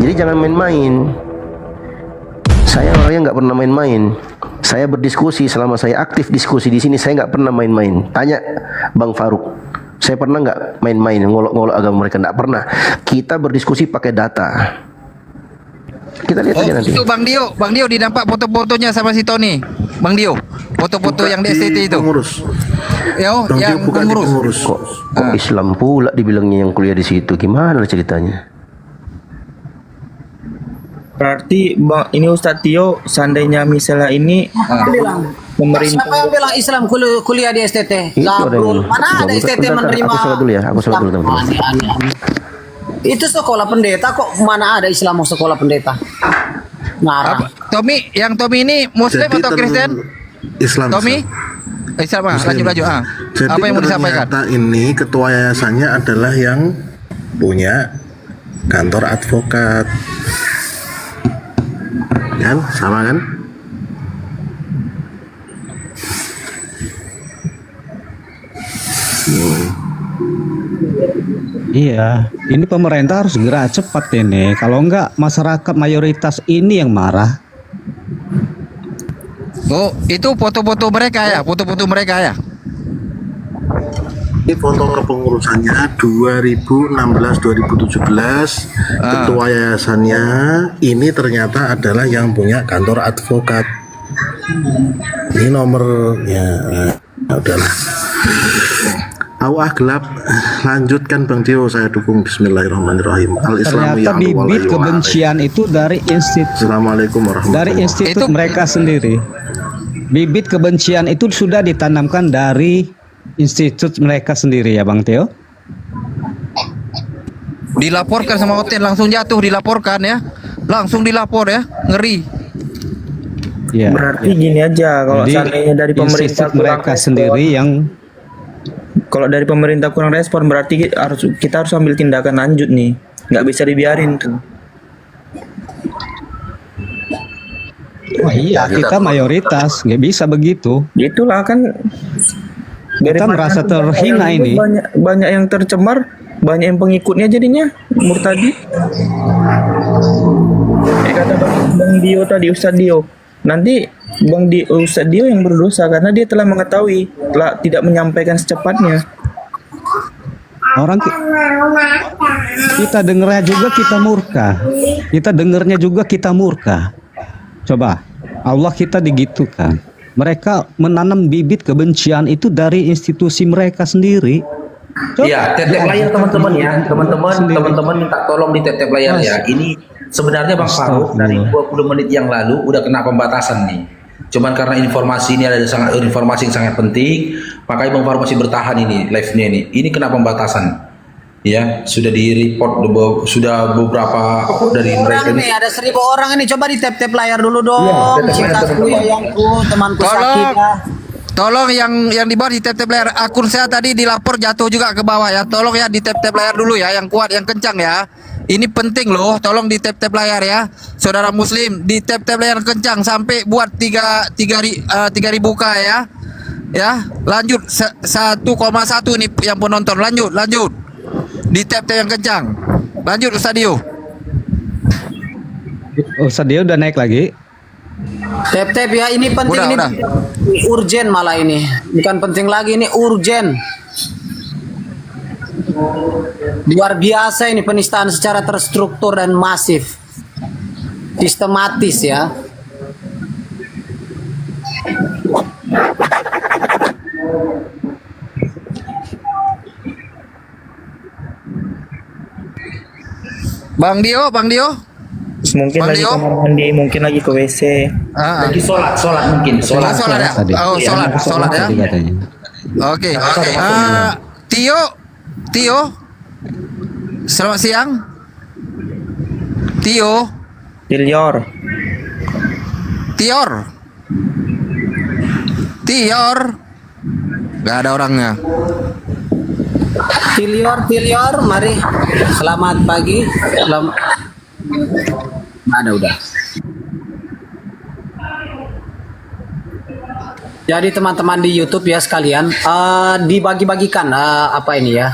Jadi jangan main-main. Saya orangnya nggak pernah main-main. Saya berdiskusi selama saya aktif diskusi di sini, saya nggak pernah main-main. Tanya Bang Faruk, saya pernah nggak main-main ngolok-ngolok agama mereka? Nggak pernah. Kita berdiskusi pakai data. Kita lihat aja nanti. Itu Bang Dio didampak foto-fotonya sama si Tony. Bang Dio, foto-foto yang di STT itu. Pengurus. Yo, Bang yang Dio bukan di pengurus. pengurus. Kok Islam pula dibilangnya yang kuliah di situ? Gimana ceritanya? Berarti Bang, ini Ustadz Tio, seandainya misalnya ini bilang pemerintah siapa yang bilang Islam kuliah di STT? Itu ada yang- Gabrul. Mana ada Bentar, STT bentar, menerima? aku sholat dulu ya, aku sholat dulu, teman-teman. Aneh. Itu sekolah pendeta kok, mana ada Islam mau sekolah pendeta? Ngarang. Yang Tommy ini Muslim Jadi atau Kristen? Islam. Tommy? Islam, Muslim. lanjut. Jadi Apa yang mau disampaikan? ternyata ini ketua yayasannya adalah yang punya kantor advokat. Kan? Sama kan? Iya, ini pemerintah harus gerak cepat ini. Kalau enggak, masyarakat mayoritas ini yang marah. Oh, itu foto-foto mereka ya, ya. Ini foto kepengurusannya 2016-2017. Ketua yayasannya ini ternyata adalah yang punya kantor advokat. Ini nomornya. Ya udahlah. Awah gelap. Lanjutkan Bang Tio, saya dukung. Bismillahirrahmanirrahim. Al-Islamu Ternyata bibit kebencian itu dari institut, Assalamualaikum warahmatullahi institut Itu- mereka sendiri. Bibit kebencian itu sudah ditanamkan dari institut mereka sendiri ya Bang Teo. Dilaporkan sama hotel, langsung jatuh dilaporkan ya. Langsung dilapor ya, ngeri. Ya. berarti gini aja, kalau Jadi seandainya dari pemerintah institut kurang mereka respon, sendiri yang kalau dari pemerintah kurang respon berarti kita harus ambil tindakan lanjut nih, nggak bisa dibiarin tuh. wah iya kita mayoritas nggak bisa begitu. Itulah kan. Kita merasa terhina ini. Banyak yang tercemar, banyak yang pengikutnya jadinya murtadi. Kata Bang Dio tadi, Ustadz Dio, nanti Ustadz Dio yang berdosa karena dia telah mengetahui, telah tidak menyampaikan secepatnya. Orang kita dengernya juga kita murka. Kita dengernya juga kita murka. Coba Allah kita digitukan. Mereka menanam bibit kebencian itu dari institusi mereka sendiri. Coba. Iya, tetep layar teman-teman ya. Teman-teman minta tolong di tetep layar ya. Ini sebenarnya Bang Faruk dari 20 menit yang lalu udah kena pembatasan nih. Cuman karena informasi ini ada informasi yang sangat penting, makanya Bang Faruk masih bertahan ini live-nya ini. Ini kena pembatasan. Ya, sudah di-report sudah beberapa dari mereka Orang ini. nih, ada 1000 orang ini, coba di tap layar dulu dong. Iya, tap layar, Cintaku, teman-teman. yayangku, temanku sakit ya. Tolong yang di bawah di tap layar. Akun saya tadi dilapor jatuh juga ke bawah ya. Tolong ya di tap layar dulu ya, yang kuat, yang kencang ya. Ini penting loh, tolong di tap layar ya. Saudara muslim, di tap layar kencang sampai buat 3.000 k ya. Ya, lanjut 1,1 nih yang penonton. Lanjut. Di tap yang kencang. Lanjut Ustaz Dio. Ustadz dia udah naik lagi. Tap ya, ini penting, Udah, ini udah. urgen malah ini. Bukan penting lagi, ini urgen. Luar biasa ini penistaan secara terstruktur dan masif. Sistematis ya. Bang Dio. Mungkin Bang lagi Dio? kamar mandi, mungkin lagi ke WC. Lagi sholat mungkin. Sholat ya. Tadi. Oh, sholat ya. Tadi katanya. Oke. Tio. Selamat siang. Tior. Gak ada orangnya. Tilior, mari. Selamat pagi. Ada udah. Jadi teman-teman di YouTube ya sekalian, dibagi-bagikan apa ini ya?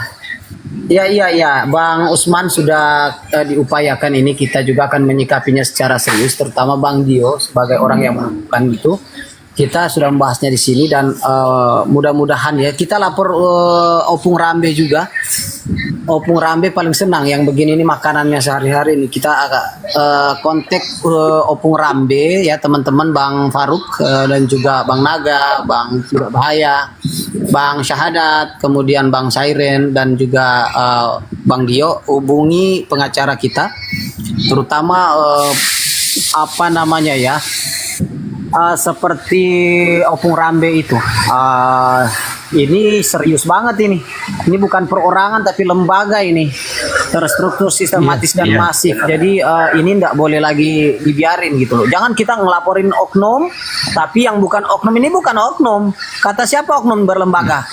Iya, Bang Usman sudah diupayakan ini, kita juga akan menyikapinya secara serius, terutama Bang Dio sebagai orang yang melakukan itu. Kita sudah membahasnya di sini dan mudah-mudahan ya kita lapor Opung Rambe juga. Opung Rambe paling senang yang begini ini makanannya sehari-hari ini. Kita agak kontak Opung Rambe ya teman-teman, Bang Faruk dan juga Bang Naga, Bang Tidak Bahaya, Bang Syahadat, kemudian Bang Sairen dan juga Bang Dio, hubungi pengacara kita, terutama apa namanya ya, seperti Opung Rambe itu. Ini serius banget ini. Ini bukan perorangan tapi lembaga ini. Terstruktur, sistematis dan masif. Jadi ini tidak boleh lagi dibiarin gitu loh. Jangan kita ngelaporin oknum, tapi yang bukan oknum ini bukan oknum. Kata siapa oknum berlembaga?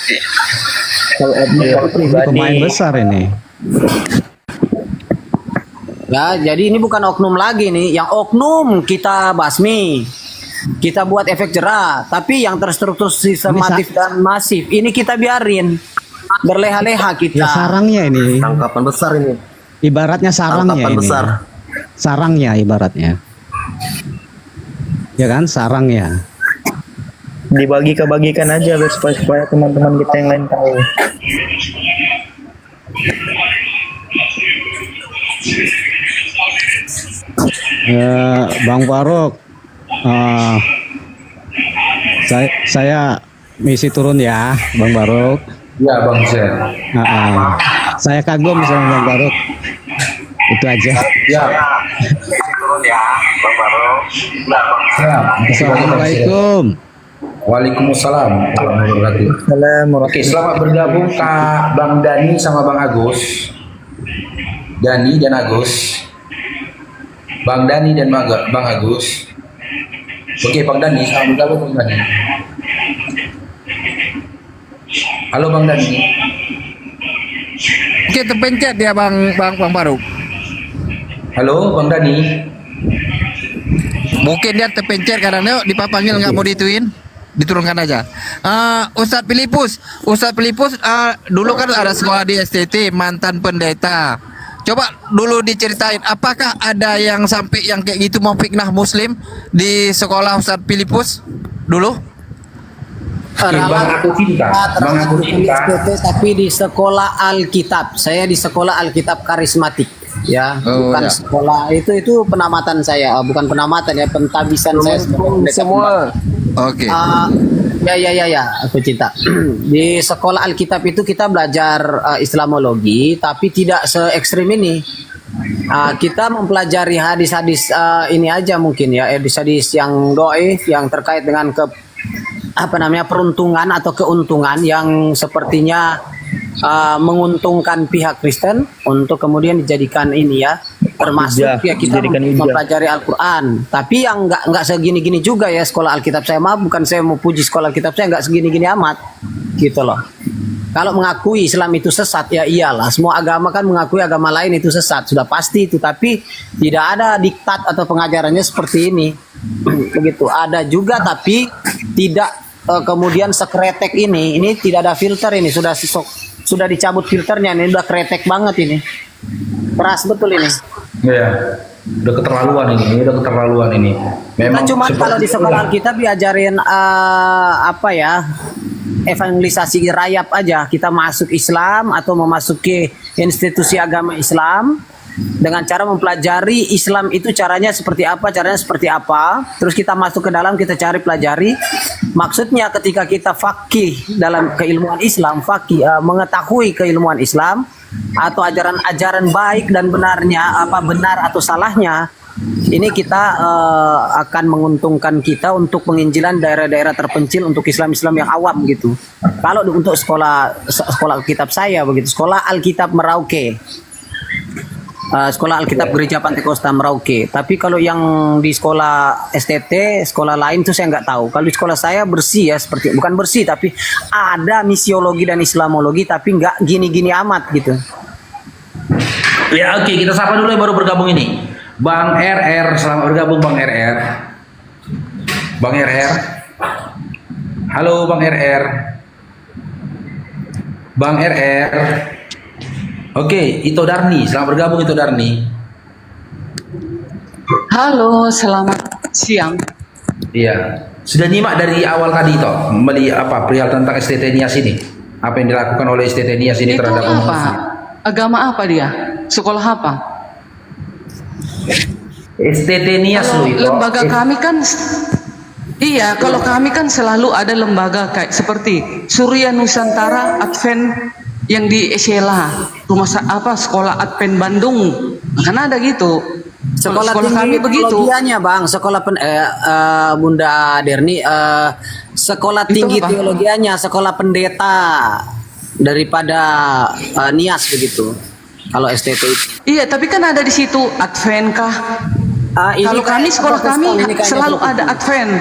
Kalau oknum pribadi. Pemain besar ini. Ya, jadi ini bukan oknum lagi nih. Yang oknum kita basmi. Kita buat efek jerah, tapi yang terstruktur sistematif dan masif ini kita biarin berleha-leha kita. Ya sarangnya ini. Tangkapan besar ini. Ibaratnya sarangnya Tangkapan ini. besar. Sarangnya ibaratnya. Ya kan, sarangnya. Dibagi-bagikan aja biar supaya teman-teman kita yang lain tahu. Bang Faruk, saya misi turun ya, Bang Faruk. Ya Bang Hussein. Saya kagum sama Bang Faruk. Itu aja. Ya. Siap. Assalamualaikum. Waalaikumsalam warahmatullahi wabarakatuh. Oke, selamat bergabung Kak Bang Dani sama Bang Agus. Dani dan Agus. Bang Dani dan Bang Agus. Oke, Bang Dani, selamat bergabung Bang Dani. Halo Bang Dani. Oke, terpencet ya Bang Faruk. Halo Bang Dani. Mungkin dia terpencet karena dipanggil nggak mau dituin, diturunkan aja. Ustadz Filipus, dulu kan ada sekolah di STT, mantan pendeta. Coba dulu diceritain, apakah ada yang sampai yang kayak gitu mau fitnah Muslim di sekolah Ustadz Filipus dulu? Bang Aku Cinta. Bang Aku Cinta. Tapi di sekolah Alkitab, saya di sekolah Alkitab karismatik ya, bukan sekolah itu penamatan saya, bukan penamatan ya, pentabisan saya semua. Oke. Ya, aku cinta. Di sekolah Alkitab itu kita belajar Islamologi, tapi tidak se ekstrim ini. Kita mempelajari hadis-hadis ini aja mungkin ya, hadis-hadis yang doif, yang terkait dengan peruntungan atau keuntungan yang sepertinya menguntungkan pihak Kristen untuk kemudian dijadikan ini ya, termasuk ya kita mempelajari Al-Quran. Tapi yang nggak segini-gini juga ya sekolah Alkitab saya, maaf bukan saya mau puji sekolah Alkitab saya, nggak segini-gini amat gitu loh. Kalau mengakui Islam itu sesat ya iyalah, semua agama kan mengakui agama lain itu sesat, sudah pasti itu, tapi tidak ada diktat atau pengajarannya seperti ini. Begitu, ada juga tapi tidak kemudian sekretek ini tidak ada filter, ini sudah dicabut filternya, ini udah kretek banget ini, keras betul ini. Ya, udah keterlaluan ini. Memang cuma kalau di sekolah kita diajarin evangelisasi rayap aja, kita masuk Islam atau memasuki institusi agama Islam dengan cara mempelajari Islam itu caranya seperti apa, terus kita masuk ke dalam, kita cari pelajari. Maksudnya ketika kita faqih dalam keilmuan Islam, mengetahui keilmuan Islam atau ajaran-ajaran baik dan benarnya, benar atau salahnya, ini kita akan menguntungkan kita untuk penginjilan daerah-daerah terpencil untuk Islam-Islam yang awam gitu. Kalau untuk sekolah Alkitab saya begitu, sekolah Alkitab Merauke. Sekolah Alkitab Gereja Pantekosta Merauke. Tapi kalau yang di sekolah STT, sekolah lain itu saya nggak tahu. Kalau di sekolah saya bersih ya, bukan bersih tapi ada misiologi dan Islamologi, tapi nggak gini-gini amat gitu. Ya oke, kita sapa dulu yang baru bergabung ini. Bang RR, selamat bergabung Bang RR. Bang RR. Halo Bang RR. Bang RR. Oke, Ito Darni, selamat bergabung Ito Darni. Halo, selamat siang. Iya. Sudah nyimak dari awal tadi Ito, perihal tentang STT Nias ini. Apa yang dilakukan oleh STT Nias ini Itu terhadap umat apa? muslim? Agama apa dia? Sekolah apa? STT Nias Kalau loh Ito. lembaga kami kan, iya, kalau kami kan selalu ada lembaga kayak seperti Surya Nusantara Advent yang di Esela, sekolah Advent Bandung, kan ada gitu. Sekolah Sekolah tinggi kami begitu. teologianya Bang, Bunda Derni, sekolah Itu tinggi apa? teologianya, sekolah pendeta daripada Nias begitu. Kalau STT itu. Iya, tapi kan ada di situ Advent kah? Ini Kalau kami kayaknya sekolah kami Protestan, ini kayaknya selalu Protestan. ada Advent.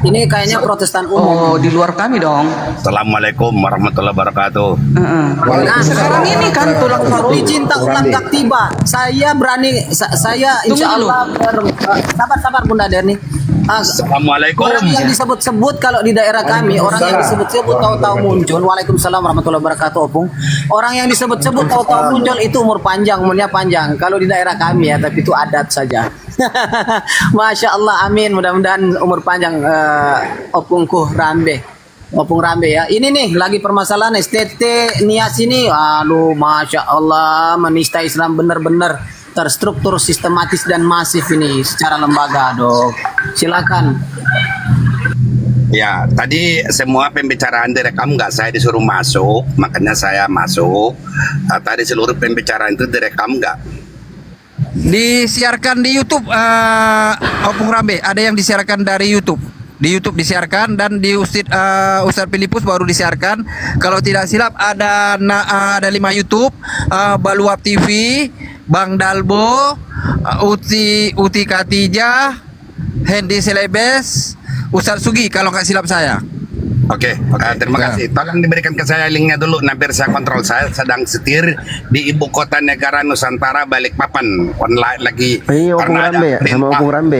Ini kayaknya Protestan umum. Oh, di luar kami dong. Assalamualaikum warahmatullahi wabarakatuh. Nah, Sekarang ini kan tulang faruk. dicinta ulang tak tiba. Saya berani, saya insya Tunggu dulu. Allah sabar Bunda Derni. Assalamualaikum. Orang yang disebut-sebut kalau di daerah kami, orang yang disebut-sebut tahu-tahu muncul. Waalaikumsalam warahmatullahi wabarakatuh, Opung. Orang yang disebut-sebut tahu-tahu muncul itu umur panjang, umurnya panjang. Kalau di daerah kami ya, tapi itu adat saja. Masya Allah, amin. Mudah-mudahan umur panjang Opungku Rambe. Opung Rambe ya. Ini nih lagi permasalahan STT Nias ini. Aduh, Masya Allah, menista Islam benar-benar terstruktur, sistematis dan masif ini secara lembaga, Dok. Silakan. Ya, tadi semua pembicaraan direkam, nggak saya disuruh masuk, makanya saya masuk. Tadi seluruh pembicaraan itu direkam nggak? Disiarkan di YouTube, Opung Rambe. Ada yang disiarkan dari YouTube. Di YouTube disiarkan dan di Ustadz Filipus baru disiarkan. Kalau tidak silap ada 5 YouTube, Baluap TV, Bang Dalbo, Uti Katijah, Hendy Selebes, Ustadz Sugi kalau nggak silap saya. Oke, terima Ya. kasih. Tolong diberikan ke saya linknya dulu, biar saya kontrol. Saya sedang setir di ibu kota negara Nusantara Balikpapan, online lagi. Ini Opung Karena ada Rambe ya? Sama perintah- Opung Rambe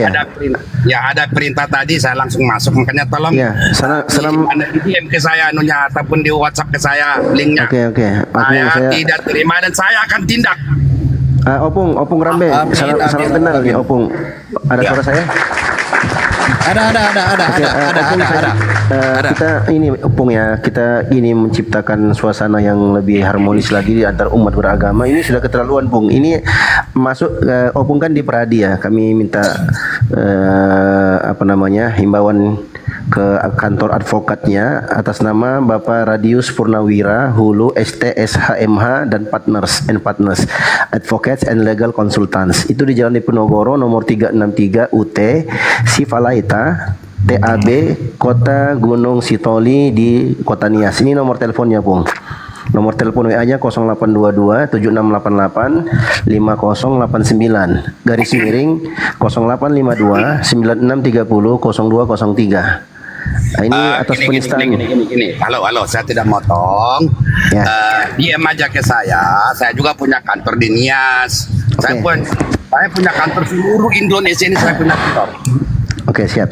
ya? Ada perintah tadi, saya langsung masuk. Makanya tolong Ya, salam. Anda DM ke saya anunya ataupun di WhatsApp ke saya linknya. Oke. Saya tidak terima dan saya akan tindak. Opung Rambe, Amin, salam amin, kenal amin. nih Opung. Ada Ya. suara saya? Oke, Opung, Ada. kita ini Opung ya, kita ini menciptakan suasana yang lebih harmonis lagi di antar umat beragama. Ini sudah keterlaluan, Bung. Ini masuk Opung kan di Peradi ya. Kami minta himbauan ke kantor advokatnya atas nama Bapak Radius Purnawira Hulu STSHMH dan Partners Advocates and Legal Consultants. Itu di Jalan Diponegoro nomor 363 UT Sivalaita TAB Kota Gunung Sitoli di Kota Nias. Ini nomor teleponnya, Bung. Nomor telepon WA-nya 0822 7688 5089 /0852 9630 0203. Nah, ini atas penistaan. Gini. Halo, saya tidak motong. Ya. DM aja ke saya juga punya kantor di Nias. Saya punya kantor seluruh Indonesia ini, saya punya kantor. Oke, siap.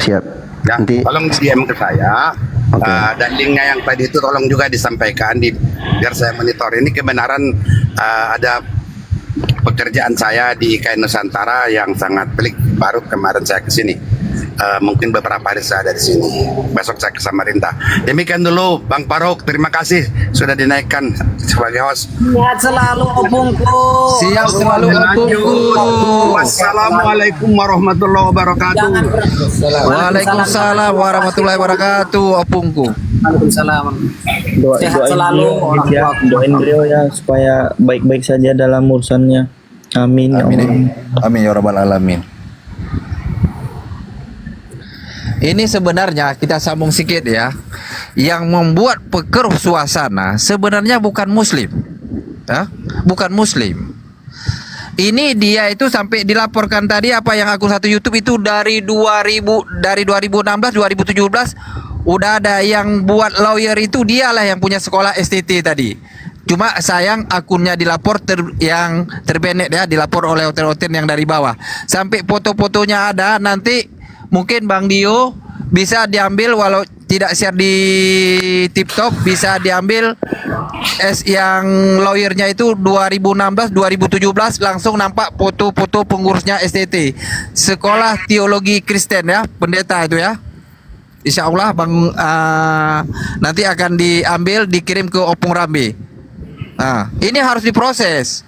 Ya, Nanti tolong DM ke saya. Oke. Dan linknya yang tadi itu tolong juga disampaikan biar saya monitor. Ini kebenaran ada pekerjaan saya di IKN Nusantara yang sangat pelik. Baru kemarin saya ke sini. Mungkin beberapa hari saya ada di sini. Besok saya ke Samarinda. Demikian dulu, Bang Faruk. Terima kasih sudah dinaikkan sebagai host. Sehat selalu Opungku. Siap selalu Opungku. Wassalamualaikum warahmatullahi wabarakatuh. Waalaikumsalam warahmatullahi wabarakatuh, Opungku. Waalaikumsalam. Sehat Doain selalu beliau, orang ya, tua. doain beliau ya supaya baik-baik saja dalam urusannya. Amin. Ya Allah. Amin ya rabbal alamin. Ini sebenarnya kita sambung sedikit ya. Yang membuat pekeruh suasana sebenarnya bukan Muslim. Ya? Bukan Muslim. Ini dia itu sampai dilaporkan tadi apa yang akun satu YouTube itu dari 2016 2017 udah ada yang buat lawyer itu, dialah yang punya sekolah STT tadi. Cuma sayang akunnya dilapor yang terbenet ya, dilapor oleh hotel-hotel yang dari bawah. Sampai foto-fotonya ada, nanti mungkin Bang Dio bisa diambil walau tidak share di TikTok bisa diambil yang lawyernya itu 2016 2017 langsung nampak foto-foto pengurusnya STT Sekolah Teologi Kristen ya, pendeta itu ya. Insya Allah Bang nanti akan diambil dikirim ke Opung Rambe. Nah, ini harus diproses.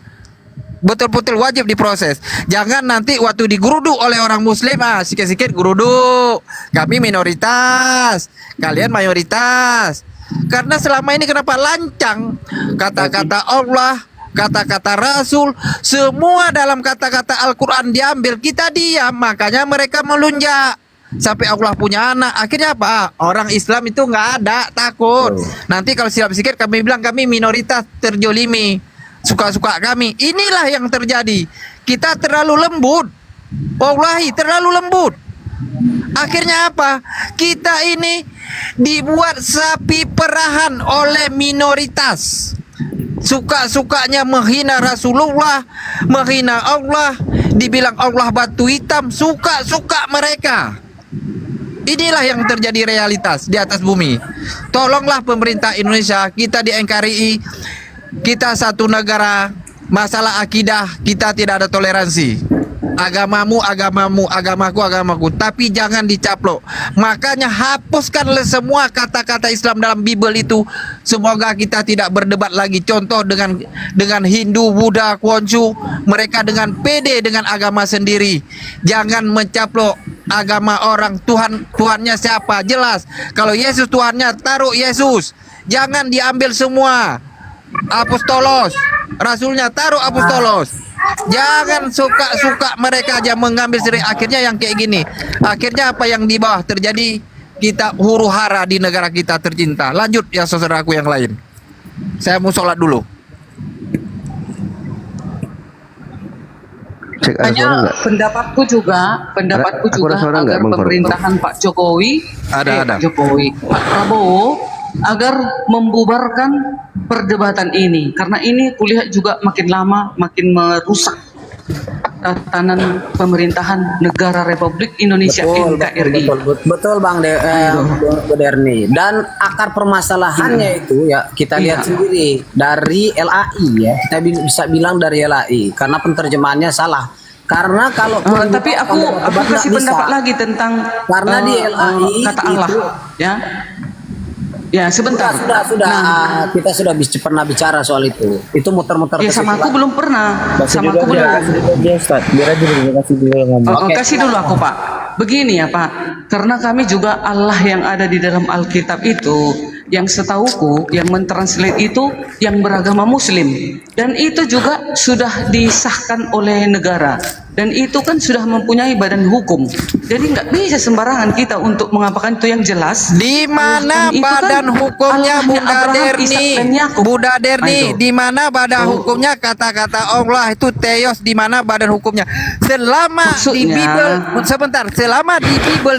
Betul-betul wajib diproses. Jangan nanti waktu digeruduk oleh orang muslim, sikit-sikit geruduk. Kami minoritas, kalian mayoritas. Karena selama ini kenapa lancang kata-kata Allah, kata-kata Rasul, semua dalam kata-kata Al-Quran diambil, kita diam, makanya mereka melunjak. Sampai Allah punya anak, akhirnya apa? Orang Islam itu nggak ada, takut. Nanti kalau silap sikit kami bilang kami minoritas terjolimi, suka-suka kami. Inilah yang terjadi. Kita terlalu lembut, wallahi terlalu lembut. Akhirnya apa? Kita ini dibuat sapi perahan oleh minoritas. Suka-sukanya menghina Rasulullah, menghina Allah, dibilang Allah batu hitam, suka-suka mereka. Inilah yang terjadi realitas di atas bumi. Tolonglah pemerintah Indonesia, kita di NKRI, kita satu negara, masalah akidah kita tidak ada toleransi. Agamamu, agamamu, agamaku, agamaku, tapi jangan dicaplok. Makanya hapuskanlah semua kata-kata Islam dalam Bible itu. Semoga kita tidak berdebat lagi. Contoh dengan Hindu, Buddha, Konghucu, mereka dengan pede dengan agama sendiri. Jangan mencaplok agama orang. Tuhannya siapa? Jelas. Kalau Yesus Tuhannya, taruh Yesus. Jangan diambil semua. Apostolos, Rasulnya taruh apostolos. Jangan suka-suka mereka aja mengambil sendiri. Akhirnya yang kayak gini. Akhirnya apa yang di bawah terjadi? Kita huru hara di negara kita tercinta. Lanjut ya saudaraku yang lain. Saya mau sholat dulu. Cek ada suara Hanya nggak? pendapatku juga Aku ada suara nggak, agar Bang Faruk? pemerintahan Pak Jokowi, Ada. Pak Jokowi, Pak Prabowo agar membubarkan perdebatan ini, karena ini kulihat juga makin lama makin merusak tatanan pemerintahan negara Republik Indonesia NKRI. Betul Bang Derni. Dan akar permasalahannya itu ya kita lihat sendiri dari LAI ya. Kita bisa bilang dari LAI karena penerjemahannya salah. Karena kalau Tapi aku kasih pendapat lagi tentang karena di LAI kata Allah itu, ya. Ya sebentar. Sudah. Nah, Kita sudah pernah bicara soal itu. Itu muter-muter. ya sama aku belum pernah. Kasih Sama dulu aku belum. aja, dia Ustaz. Biar aja dulu, kasih dulu yang ngomong. Oh, kasih dulu aku Pak. Begini ya Pak, karena kami juga Allah yang ada di dalam Alkitab itu, yang setauku, yang mentranslate itu yang beragama Muslim, dan itu juga sudah disahkan oleh negara, dan itu kan sudah mempunyai badan hukum. Jadi nggak bisa sembarangan kita untuk mengapakan itu yang jelas. Di mana Itu kan badan hukumnya Allahnya Bunda Abraham, Ishak, Derni? dan Yakub. Bunda Derni, Ayo. di mana badan hukumnya kata-kata Allah itu Theos, di mana badan hukumnya? Selama di Maksudnya- Bible, sebentar, selama di Bible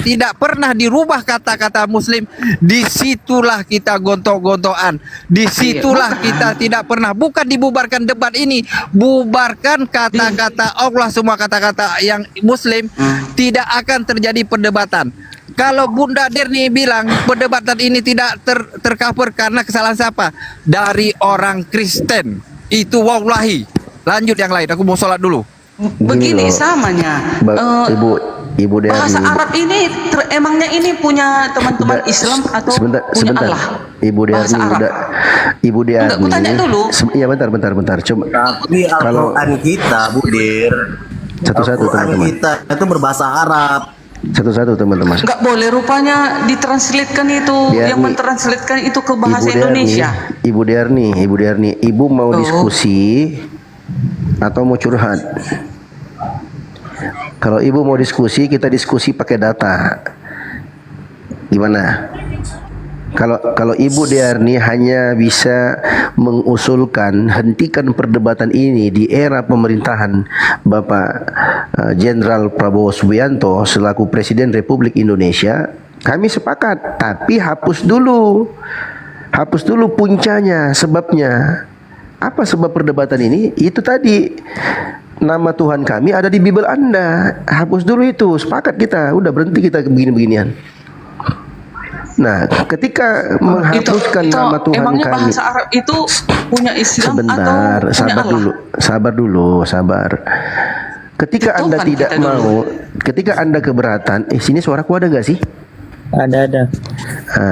tidak pernah dirubah kata-kata Muslim, disitulah kita gontok-gontokan, disitulah kita tidak pernah, bukan dibubarkan debat ini, bubarkan kata-kata Allah, semua kata-kata yang Muslim, tidak akan terjadi perdebatan. Kalau Bunda Derni bilang perdebatan ini tidak tercover karena kesalahan siapa? Dari orang Kristen. Itu wallahi. Lanjut yang lain, aku mau sholat dulu. Begini loh. samanya. Ibu Derni. Bahasa Arab ini emangnya ini punya teman-teman Udah, Islam atau sebentar, punya sebentar. Allah? Ibu Bahasa Derni Arab. udah. Ibu Derni. Enggak, aku tanya dulu. Iya bentar. Coba Tapi Kalau- Al-Quran kita, Budir, satu-satu Al-Quran teman-teman. kita itu berbahasa Arab. Satu-satu teman-teman. Enggak boleh rupanya ditranslatekan itu, Biar yang nih, mentranslatekan itu ke bahasa Indonesia. Ibu Derni, Ibu mau diskusi atau mau curhat? Kalau Ibu mau diskusi, kita diskusi pakai data. Gimana? Kalau Ibu Derni hanya bisa mengusulkan hentikan perdebatan ini di era pemerintahan Bapak Jenderal Prabowo Subianto selaku Presiden Republik Indonesia, kami sepakat. Tapi hapus dulu puncanya, sebabnya. Apa sebab perdebatan ini? Itu tadi, nama Tuhan kami ada di Bible Anda. Hapus dulu itu, sepakat kita. Udah berhenti kita begini-beginian. Nah, ketika menghapuskan nama Tuhan emangnya kami. bahasa Arab itu punya Islam Sebentar, atau punya sabar Allah? dulu, sabar. Ketika Itu Anda kan tidak kita dulu. mau, ketika Anda keberatan, sini suaraku ada gak sih? Ada.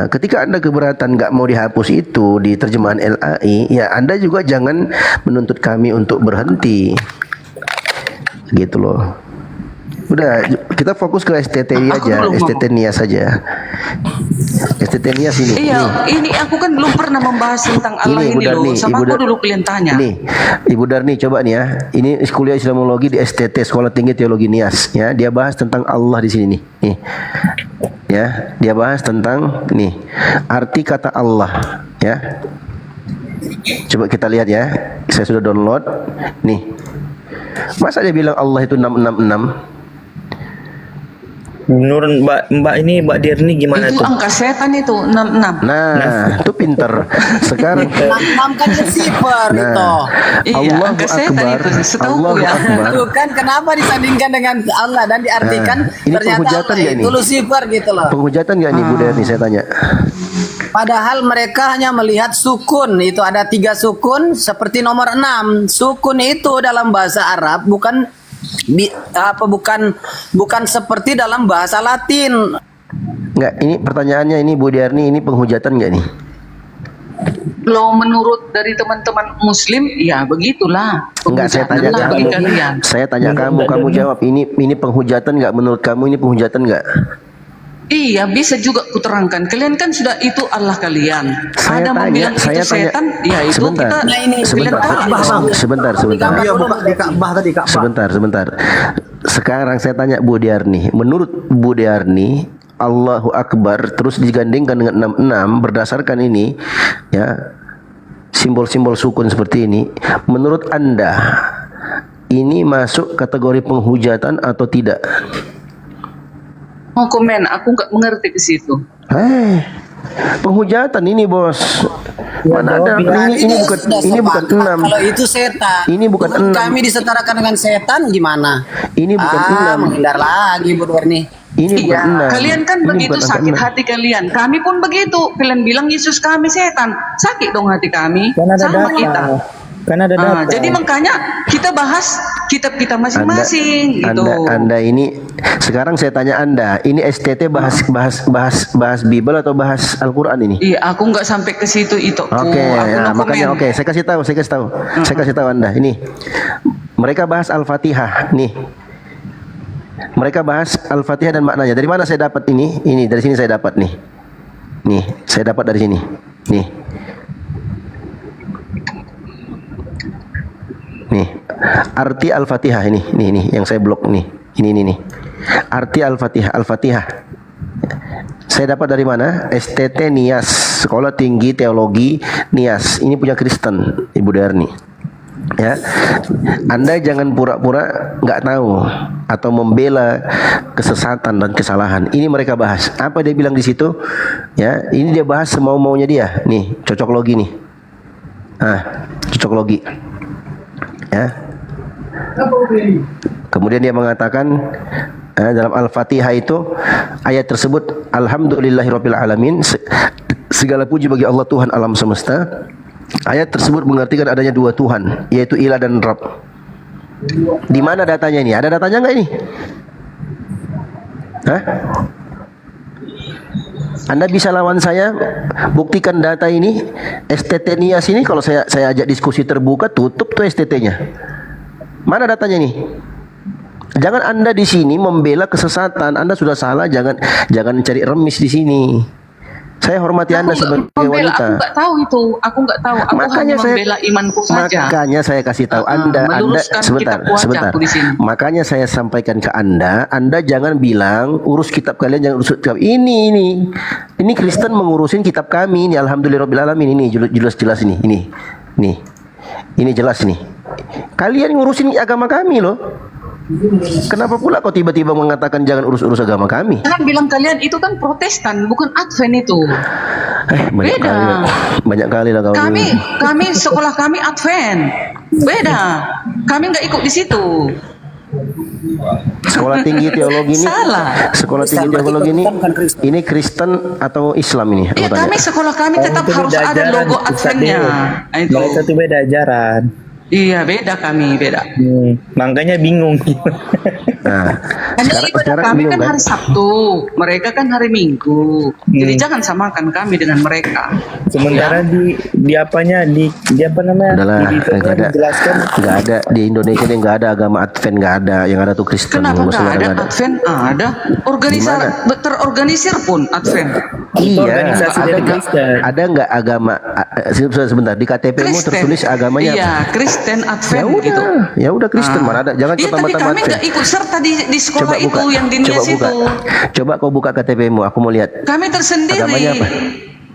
Ketika Anda keberatan nggak mau dihapus itu di terjemahan LAI, ya Anda juga jangan menuntut kami untuk berhenti, gitu loh. Udah, kita fokus ke STTI Aku aja, belum mau. STT Nias saja. STT Nias ini. Iya, nih. ini aku kan belum pernah membahas tentang Allah Ini, Ibu ini Darni, loh. Sama Ibu aku Dar- dulu kalian tanya. Nih, Ibu Darni coba nih ya. Ini kuliah Islamologi di STT Sekolah Tinggi Teologi Nias ya. Dia bahas tentang Allah di sini nih. Nih. Ya, dia bahas tentang nih arti kata Allah ya. Coba kita lihat ya. Saya sudah download. Nih. Masa dia bilang Allah itu 666? Menurut Mbak Dirni gimana Itu tuh? angka setan itu 66. Nah, itu pinter. Sekarang Kan Lucifer itu. nah, Iya, Allahu angka setan Akbar. itu, setauku Allahu ya. Akbar. Tuh kan kenapa disandingkan dengan Allah dan diartikan Nah, ini ternyata penghujatan Allah nggak itu ini? Lucifer gitu loh. Penghujatan nggak nih Bu Derni, saya tanya? Padahal mereka hanya melihat sukun, itu ada 3 sukun seperti nomor 6. Sukun itu dalam bahasa Arab bukan bukan seperti dalam bahasa Latin. Nggak, ini pertanyaannya ini Bu Derni, ini penghujatan nggak nih? Lo menurut dari teman-teman Muslim, ya begitulah. Enggak, saya tanya Penghujatan lah bagi kamu. kalian. Saya tanya kamu jawab. Ini penghujatan nggak menurut kamu? Ini penghujatan nggak? Iya, bisa juga kuterangkan. Kalian kan sudah itu Allah kalian. Saya Ada tanya, bilang saya itu tanya. setan, ya itu Sebentar, kita sebentar, sebentar. Iya, buka di Ka'bah tadi, Ka'bah. Sebentar. Sekarang saya tanya Bu Diarni, menurut Bu Diarni, Allahu Akbar terus digandingkan dengan 66 berdasarkan ini, ya, simbol-simbol sukun seperti ini, menurut Anda ini masuk kategori penghujatan atau tidak? mau komen, aku nggak mengerti ke situ. Penghujatan ini bos. Mana ada ini bukan Sudah sepakat. 6. Kalau itu setan. Ini bukan 6. Kami disetarakan dengan setan gimana? Ini bukan 6. Menghindar lagi Bu Derni. Ini bukan Iya, 6. kalian kan Ini begitu bukan angka sakit 6. hati kalian. Kami pun begitu. Kalian bilang Yesus kami setan. Sakit dong hati kami. Kan ada Sama data. kita. Kan ada data. Jadi makanya kita bahas kitab kita masing-masing gitu. Anda ini sekarang saya tanya Anda, ini STT bahas Bible atau bahas Al-Qur'an ini? Iya, aku nggak sampai ke situ itu. Oke, ya, makanya oke, saya kasih tahu. Saya kasih tahu Anda. Ini mereka bahas Al-Fatihah nih. Mereka bahas Al-Fatihah dan maknanya. Dari mana saya dapat ini? Ini dari sini saya dapat nih. Nih, saya dapat dari sini. Nih. Nih, arti Al-Fatihah ini yang saya blok nih. Ini. Arti Al-Fatihah. Saya dapat dari mana? STT Nias, Sekolah Tinggi Teologi Nias. Ini punya Kristen, Ibu Darni. Ya. Anda jangan pura-pura nggak tahu atau membela kesesatan dan kesalahan. Ini mereka bahas. Apa dia bilang di situ? Ya, ini dia bahas semau-maunya dia. Nih, cocok logi nih. Cocok logi. Ya. Kemudian dia mengatakan dalam Al-Fatihah itu ayat tersebut alhamdulillahirabbil alamin, segala puji bagi Allah Tuhan alam semesta. Ayat tersebut mengartikan adanya 2 Tuhan, yaitu Ilah dan Rabb. Di mana datanya ini? Ada datanya enggak ini? Anda bisa lawan saya, buktikan data ini. STT Nias ini kalau saya ajak diskusi terbuka, tutup tuh STT-nya. Mana datanya nih? Jangan Anda di sini membela kesesatan. Anda sudah salah, jangan cari remis di sini. Saya hormati Anda sebagai wanita. Aku nggak tahu itu. Aku nggak tahu. Aku hanya membela imanku saja. Makanya saya kasih tahu Anda sebentar. Makanya saya sampaikan ke Anda jangan bilang urus kitab kalian, jangan urus kitab ini Kristen mengurusin kitab kami ini. Alhamdulillahirabbil alamin, ini jelas ini. Ini jelas nih. Kalian ngurusin agama kami loh. Kenapa pula kau tiba-tiba mengatakan jangan urus-urus agama kami? Jangan bilang kalian itu kan Protestan, bukan Advent itu. Beda. Banyak kali lah kau. Kami sekolah kami Advent. Beda. Kami nggak ikut di situ. Sekolah tinggi teologi ini. Salah. Sekolah tinggi teologi ini Kristen atau Islam ini? Aku Iya, tanya. kami sekolah kami tetap Itu harus beda ada ajaran, logo Ustaz Adventnya. Dio. Nah, itu. Mereka tuh beda ajaran. Iya, beda kami, beda. Makanya bingung. Nah, Karena ibadah kami kan hari Sabtu, mereka kan hari Minggu. Jadi jangan samakan kami dengan mereka. Sementara di apanya di apa namanya? Udahlah, Di videonya nggak ada, dijelaskan nggak ada di Indonesia ini nggak ada agama Advent, nggak ada, yang ada tuh Kristen. Kenapa Muslim nggak ada nggak Advent? Ada. Terorganisir pun Advent. itu Iya, organisasi ada dari nggak? Kristen. Ada nggak agama? Sebentar, di KTP-mu tertulis agamanya Iya, apa? Kristen Ya Advent udah, gitu. ya udah Kristen mana ada? Jangan Iya, tapi pertama-tama kami Advent. nggak ikut serta di sekolah Coba buka, itu yang di coba Nias buka, itu. coba kau buka KTP-mu, aku mau lihat. Kami tersendiri. Agamanya apa?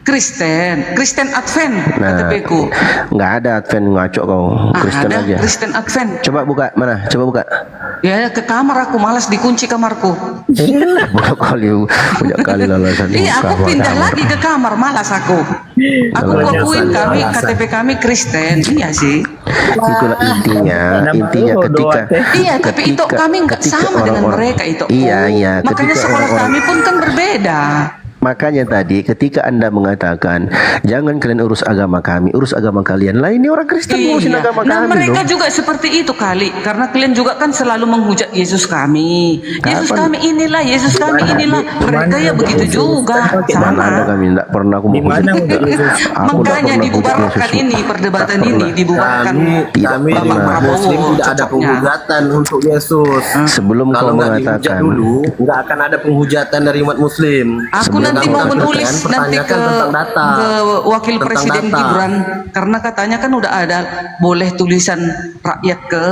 Kristen Advent Nah, KTP-ku. nggak ada Advent, ngaco kau, Kristen ada aja. Kristen Advent. Coba buka, mana? Coba buka. Ya ke kamar aku malas dikunci kamarku. Banyak kali lalasan. Iya, aku pindah lagi ke kamar, malas aku. Aku akuin kami KTP kami Kristen, iya sih. Itulah intinya ketika. Iya, tapi itu kami nggak sama dengan mereka itu. Iya. Makanya ketika sekolah orang-orang- kami pun kan berbeda. Makanya tadi ketika Anda mengatakan jangan kalian urus agama kami, urus agama kalian. Lah ini orang Kristen ngurusin agama Nah, kami mereka loh. juga seperti itu kali, karena kalian juga kan selalu menghujat Yesus kami. Yesus Kapan? kami inilah, Yesus kami inilah. Mereka ya begitu juga, Mana ada sama. kami tidak pernah aku Di mana menghujat. untuk Yesus? Aku tidak Makanya pernah dibubarkan menghujat Yesus. ini perdebatan Tak ini pernah. dibubarkan. Tidak Kami di pernah. umat Muslim tidak ada cocoknya. penghujatan untuk Yesus. Sebelum kau Kalau nggak dihujat mengatakan dulu, nggak akan ada penghujatan dari umat Muslim. Aku Sebelum nanti kamu mau mengatakan, menulis nanti ke tentang data. wakil Tentang presiden data. Gibran, karena katanya kan udah ada boleh tulisan rakyat ke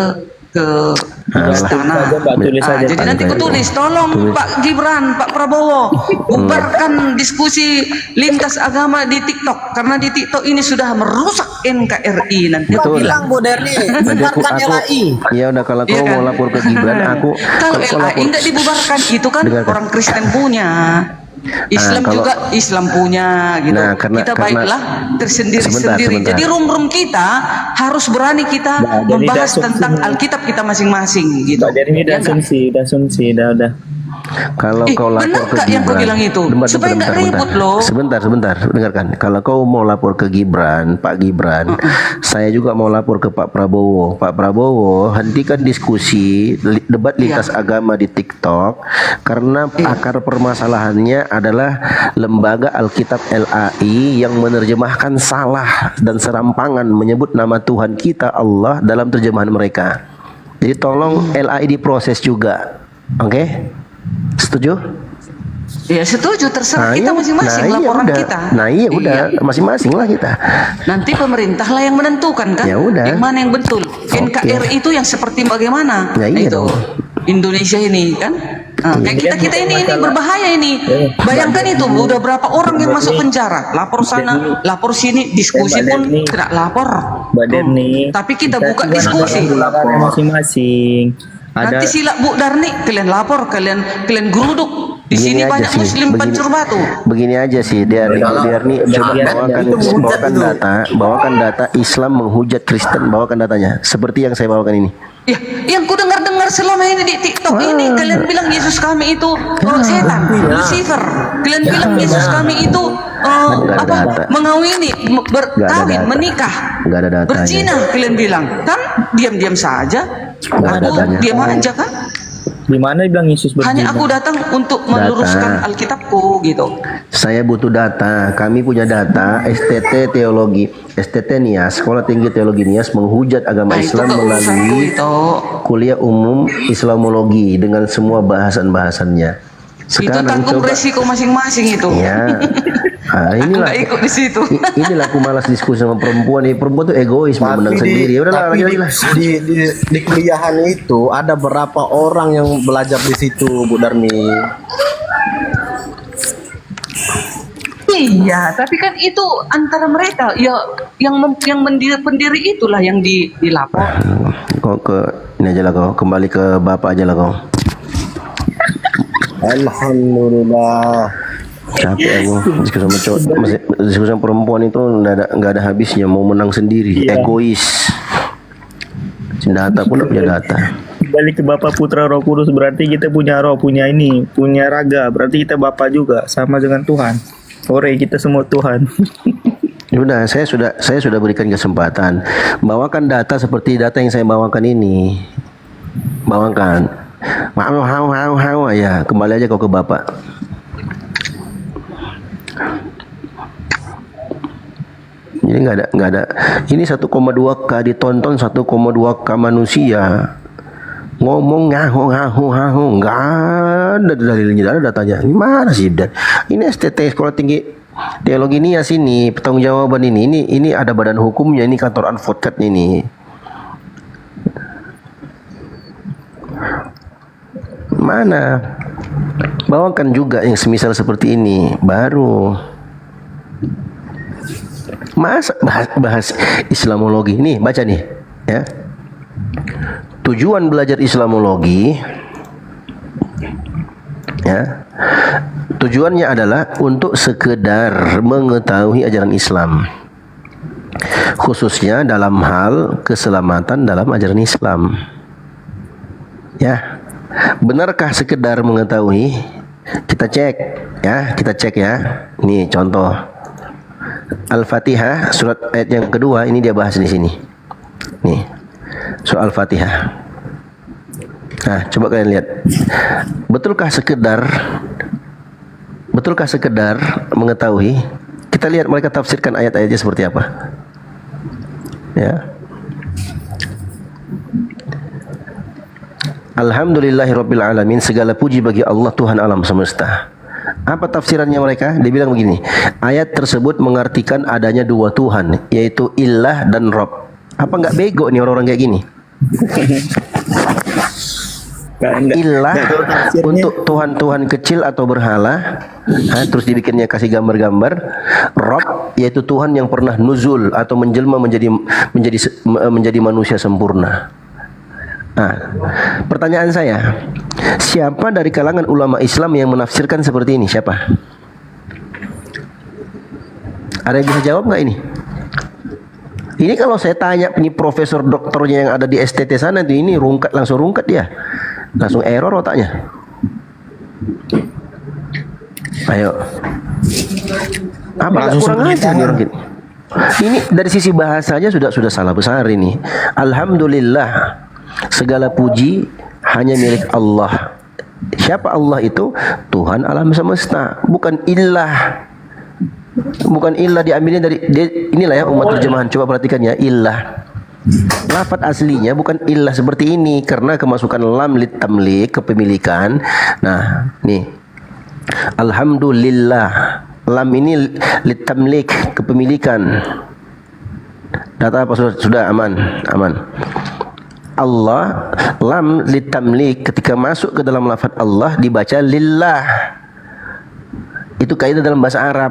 istana. Tulis aja. Jadi nanti aku tulis, tolong Pak Gibran, Pak Prabowo, bubarkan diskusi lintas agama di TikTok, karena di TikTok ini sudah merusak NKRI. Nanti aku Betul. bilang, Bu Derni, Nanti ya udah kalau kau Iya kan? mau lapor ke Gibran, aku kalau LAI nggak dibubarkan, itu kan Dengarkan. orang Kristen punya. Islam kalau- juga Islam punya gitu. Nah, karena- Kita baiklah tersendiri-sendiri. Sebentar. Jadi room kita harus berani kita Nah, jadi membahas dah tentang Alkitab kita masing-masing gitu. Pak Derni Ya nggak? udah asumsi, udah. kalau kau lapor benar ke nggak yang kau Gibran, bilang itu? Supaya nggak ribut loh. Sebentar, dengarkan. Kalau kau mau lapor ke Gibran, Pak Gibran, saya juga mau lapor ke Pak Prabowo. Pak Prabowo, hentikan diskusi debat lintas agama di TikTok, karena akar permasalahannya adalah lembaga Alkitab LAI yang menerjemahkan salah dan serampangan menyebut nama Tuhan kita Allah dalam terjemahan mereka. Jadi tolong LAI diproses juga, oke? Setuju? Ya setuju, terserah kita iya. masing-masing Nah, iya laporan udah. kita. Nah iya udah, masing-masing lah kita. Nanti pemerintah lah yang menentukan kan. Ya udah. Yang mana yang betul. NKRI itu yang seperti bagaimana? Ya, iya itu dong. Indonesia ini kan. Nah, kayak kita ini berbahaya ini. Bayangkan itu udah berapa orang yang masuk penjara, lapor sana, lapor sini, diskusi pun tidak lapor. Mbak Derni. Tapi kita buka juga diskusi. lapor masing-masing. Nanti sila Bu Darni, kalian lapor, kalian geruduk. Di Begini sini aja banyak sih, Muslim pancur batu. Begini aja sih, Dia nih coba bawakan data Islam menghujat Kristen, bawakan datanya. Seperti yang saya bawakan ini. Ya, yang ku dengar selama ini di TikTok ini kalian bilang Yesus kami itu setan, Lucifer. Kalian bilang Yesus kami itu mengawini, berkawin, menikah, Nggak ada datanya. berzina. Kalian bilang kan diam-diam saja. Nggak ada Aku datanya. diam aja kan. Di mana bilang Yesus berzina? Hanya aku datang untuk meluruskan Alkitabku gitu. Saya butuh data. Kami punya data. STT Teologi, STT Nias, Sekolah Tinggi Teologi Nias menghujat agama Nah, itu Islam nggak urusanku melalui itu. kuliah umum Islamologi dengan semua bahasan-bahasannya. Itu Sekarang tanggung coba. resiko masing-masing itu. Ya. Aku Inilah. nggak ikut di situ. Inilah aku malas diskusi sama perempuan. Perempuan tuh egois, mau menang sendiri. Ya udahlah, lagi lah. di kuliahan itu ada berapa orang yang belajar di situ, Bu Darmi? Iya, tapi kan itu antara mereka ya yang pendiri itulah yang dilapor. Kau ke ini aja lah kau. Kembali ke bapak aja lah kau. Alhamdulillah. Capek aku diskusi sama cowok, diskusi sama perempuan itu nggak ada habisnya. Mau menang sendiri, egois. Data pun nggak punya data. balik ke Bapa Putra Roh Kudus, berarti kita punya roh, punya ini, punya raga, berarti kita Bapa juga, sama dengan Tuhan. Ore, kita semua Tuhan. Sudah, saya sudah berikan kesempatan. Bawakan data seperti data yang saya bawakan ini. Bawakan. Mau ya, kembali aja kau ke Bapak. Jadi nggak ada. Ini 1,2K ditonton 1,2K manusia. Ngomong ngahu nggak ada dalilnya, nggak ada datanya. Gimana sih Dan? Ini STT Sekolah Tinggi Teologi Nias ini, pertanggungjawaban ini ada badan hukumnya, ini kantor advokat ini. Mana? Bawakan juga yang semisal seperti ini, baru. Masa bahas Islamologi. Nih, baca nih, ya. Tujuan belajar Islamologi, ya. Tujuannya adalah untuk sekedar mengetahui ajaran Islam, khususnya dalam hal keselamatan dalam ajaran Islam. Ya, benarkah sekedar mengetahui? Kita cek, ya. Nih contoh Al-Fatihah surat ayat yang kedua, ini dia bahas di sini. Nih, surah Al-Fatihah. Nah, coba kalian lihat. Betulkah sekedar mengetahui? Kita lihat mereka tafsirkan ayat-ayatnya seperti apa. Ya. Alhamdulillahirabbil alamin, segala puji bagi Allah Tuhan alam semesta. Apa tafsirannya mereka? Dia bilang begini, ayat tersebut mengartikan adanya dua Tuhan, yaitu Ilah dan Rob. Apa nggak bego nih orang-orang kayak gini? Ilah untuk Tuhan-Tuhan kecil atau berhala, terus dibikinnya kasih gambar-gambar. Rob yaitu Tuhan yang pernah nuzul atau menjelma menjadi manusia sempurna. Nah, pertanyaan saya, siapa dari kalangan ulama Islam yang menafsirkan seperti ini? Siapa? Ada yang bisa jawab nggak ini? Ini kalau saya tanya ini profesor doktornya yang ada di STT sana, ini langsung rungkat dia, langsung error otaknya. Ayo, apa nggak kurang aja nih orang gitu? Ini dari sisi bahasanya sudah salah besar ini. Alhamdulillah, segala puji hanya milik Allah. Siapa Allah itu? Tuhan alam semesta, bukan ilah. Bukan ilah diambilnya dari inilah ya umat terjemahan. Coba perhatikan ya, ilah. Lafaz aslinya bukan ilah seperti ini karena kemasukan lam litamlik, kepemilikan. Nah, nih. Alhamdulillah. Lam ini litamlik, kepemilikan. Data apa sudah aman. Allah, lam litamlik, ketika masuk ke dalam lafaz Allah dibaca lillah. Itu kaidah dalam bahasa Arab.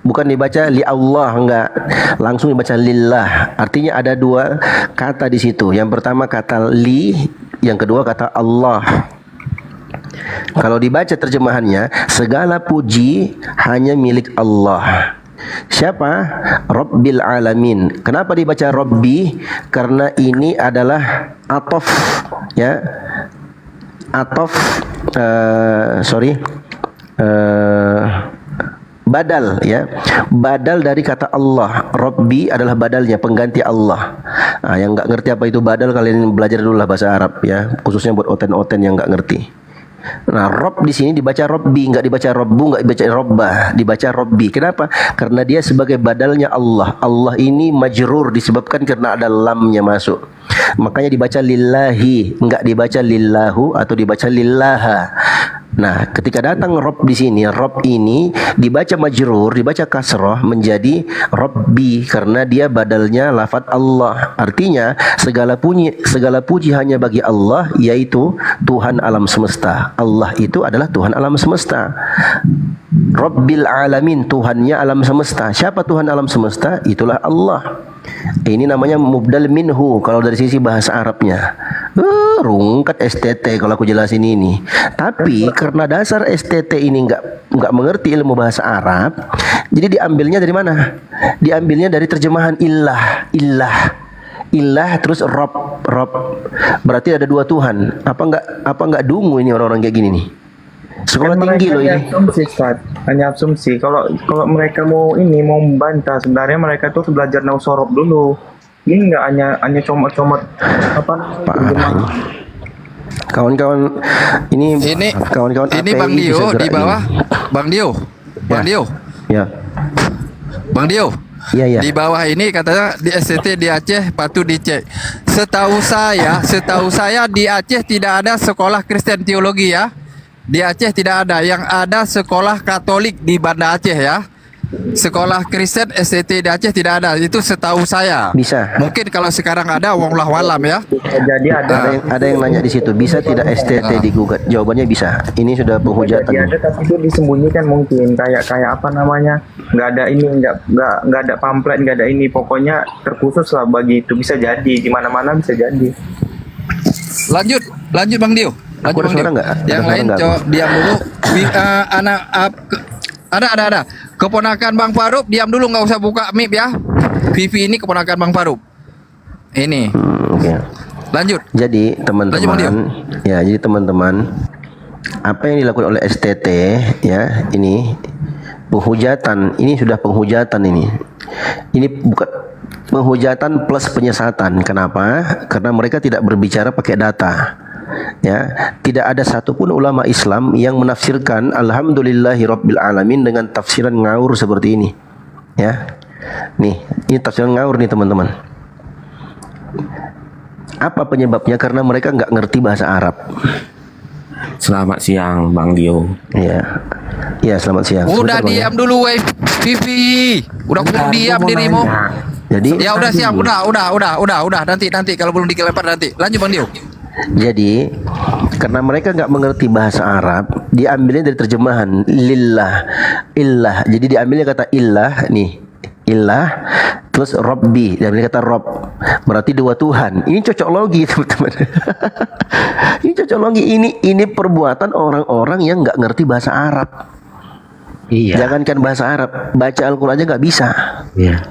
Bukan dibaca li Allah, enggak. Langsung dibaca lillah. Artinya ada dua kata di situ. Yang pertama kata li, yang kedua kata Allah. Kalau dibaca terjemahannya, segala puji hanya milik Allah. Siapa? Rabbil alamin. Kenapa dibaca Rabbi? Karena ini adalah atof, ya. Atof, badal, ya. Badal dari kata Allah. Rabbi adalah badalnya, pengganti Allah. Nah, yang nggak ngerti apa itu badal, kalian belajar dulu lah bahasa Arab, ya. Khususnya buat oten-oten yang nggak ngerti. Nah, Rob di sini dibaca Robbi, nggak dibaca Robbu, nggak dibaca Robbah, dibaca Robbi. Kenapa? Karena dia sebagai badalnya Allah. Allah ini majrur disebabkan karena ada lamnya masuk. Makanya dibaca lillahi, nggak dibaca lillahu atau dibaca lillaha. Nah, ketika datang Rob di sini, Rob ini dibaca majrur, dibaca kasroh menjadi Robbi karena dia badalnya lafaz Allah. Artinya segala puji hanya bagi Allah, yaitu Tuhan alam semesta. Allah itu adalah Tuhan alam semesta. Rabbil alamin, Tuhannya alam semesta. Siapa Tuhan alam semesta? Itulah Allah. Ini namanya mubdal minhu kalau dari sisi bahasa Arabnya. Rungkat STT kalau aku jelasin ini. Tapi karena dasar STT ini nggak mengerti ilmu bahasa Arab, jadi diambilnya dari mana? Diambilnya dari terjemahan ilah. ilah terus rob. Berarti ada dua Tuhan. Apa enggak dungu ini orang-orang kayak gini nih? Sekolah Kan tinggi mereka loh hanya ini. asumsi, Ustaz. Hanya asumsi. Kalau mereka mau membantah, sebenarnya mereka tuh belajar nausorob dulu. Ini nggak hanya comot-comot apa Parah ini. Kawan-kawan ini kawan-kawan Ini API Bang bisa Dio gerak di bawah. ini. Bang Dio. Bang Dio. Ya. Bang Dio. Iya. Di bawah ini katanya di STT di Aceh patut dicek. Setahu saya di Aceh tidak ada sekolah Kristen teologi ya. Di Aceh tidak ada. Yang ada sekolah Katolik di Banda Aceh ya. Sekolah Kristen STT di Aceh tidak ada. Itu setahu saya. Bisa. Mungkin kalau sekarang ada, wallahu alam ya. jadi ada. Ada yang nanya di situ, bisa tidak STT digugat? Jawabannya bisa. Ini sudah penghujatan. Jadi ada, tapi itu disembunyikan mungkin kayak apa namanya, nggak ada ini, nggak ada pamflet, nggak ada ini, pokoknya terkhusus lah bagi itu. Bisa jadi di mana-mana, bisa jadi. Lanjut Bang Dio. Aku ada suara nggak? Yang Ada suara lain nggak coba aku? diam dulu. Ada. Keponakan Bang Faruq diam dulu, nggak usah buka mic ya. Vivi ini keponakan Bang Faruq. Ini. Oke. Lanjut. Jadi teman-teman, apa yang dilakukan oleh STT ya, ini penghujatan, ini sudah penghujatan ini. Ini bukan penghujatan plus penyesatan. Kenapa? Karena mereka tidak berbicara pakai data. Ya, tidak ada satupun ulama Islam yang menafsirkan alhamdulillahirabbil alamin dengan tafsiran ngawur seperti ini. Ya. Nih, ini tafsiran ngawur nih teman-teman. Apa penyebabnya? Karena mereka nggak ngerti bahasa Arab. Selamat siang Bang Dio. Iya. Iya, selamat siang. Udah Sebentar, Bang, ya. diam dulu weh Vivi. Udah kudu diam dirimu. Jadi Ya udah siap, udah. Nanti kalau belum dilempar nanti. Lanjut Bang Dio. Jadi karena mereka nggak mengerti bahasa Arab, diambilnya dari terjemahan lillah, illah. Jadi diambilnya kata illah nih, illah, terus Robbi, diambilnya kata Rob. Berarti dua Tuhan. Ini cocok logi teman-teman. Ini cocok logi. Ini perbuatan orang-orang yang nggak ngerti bahasa Arab. Iya. Jangankan bahasa Arab, baca Al-Quran aja nggak bisa. Iya.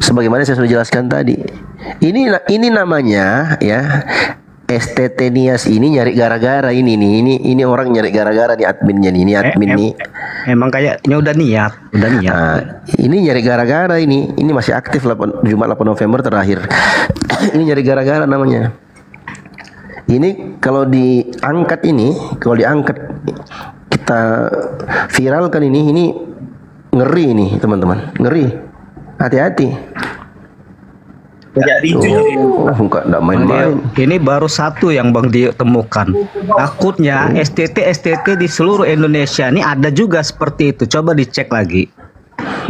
Sebagaimana saya sudah jelaskan tadi. Ini namanya ya. STT Nias ini nyari gara-gara ini orang nyari gara-gara nih adminnya nih, ini admin nih. Emang kayaknya udah niat. Nah, ini nyari gara-gara ini masih aktif Jumat 8 November terakhir. Ini nyari gara-gara namanya. Ini kalau diangkat kita viralkan ini ngeri nih teman-teman, ngeri. Hati-hati. Enggak main-main. Ini baru satu yang Bang Dio temukan. Takutnya STT di seluruh Indonesia ini ada juga seperti itu. Coba dicek lagi.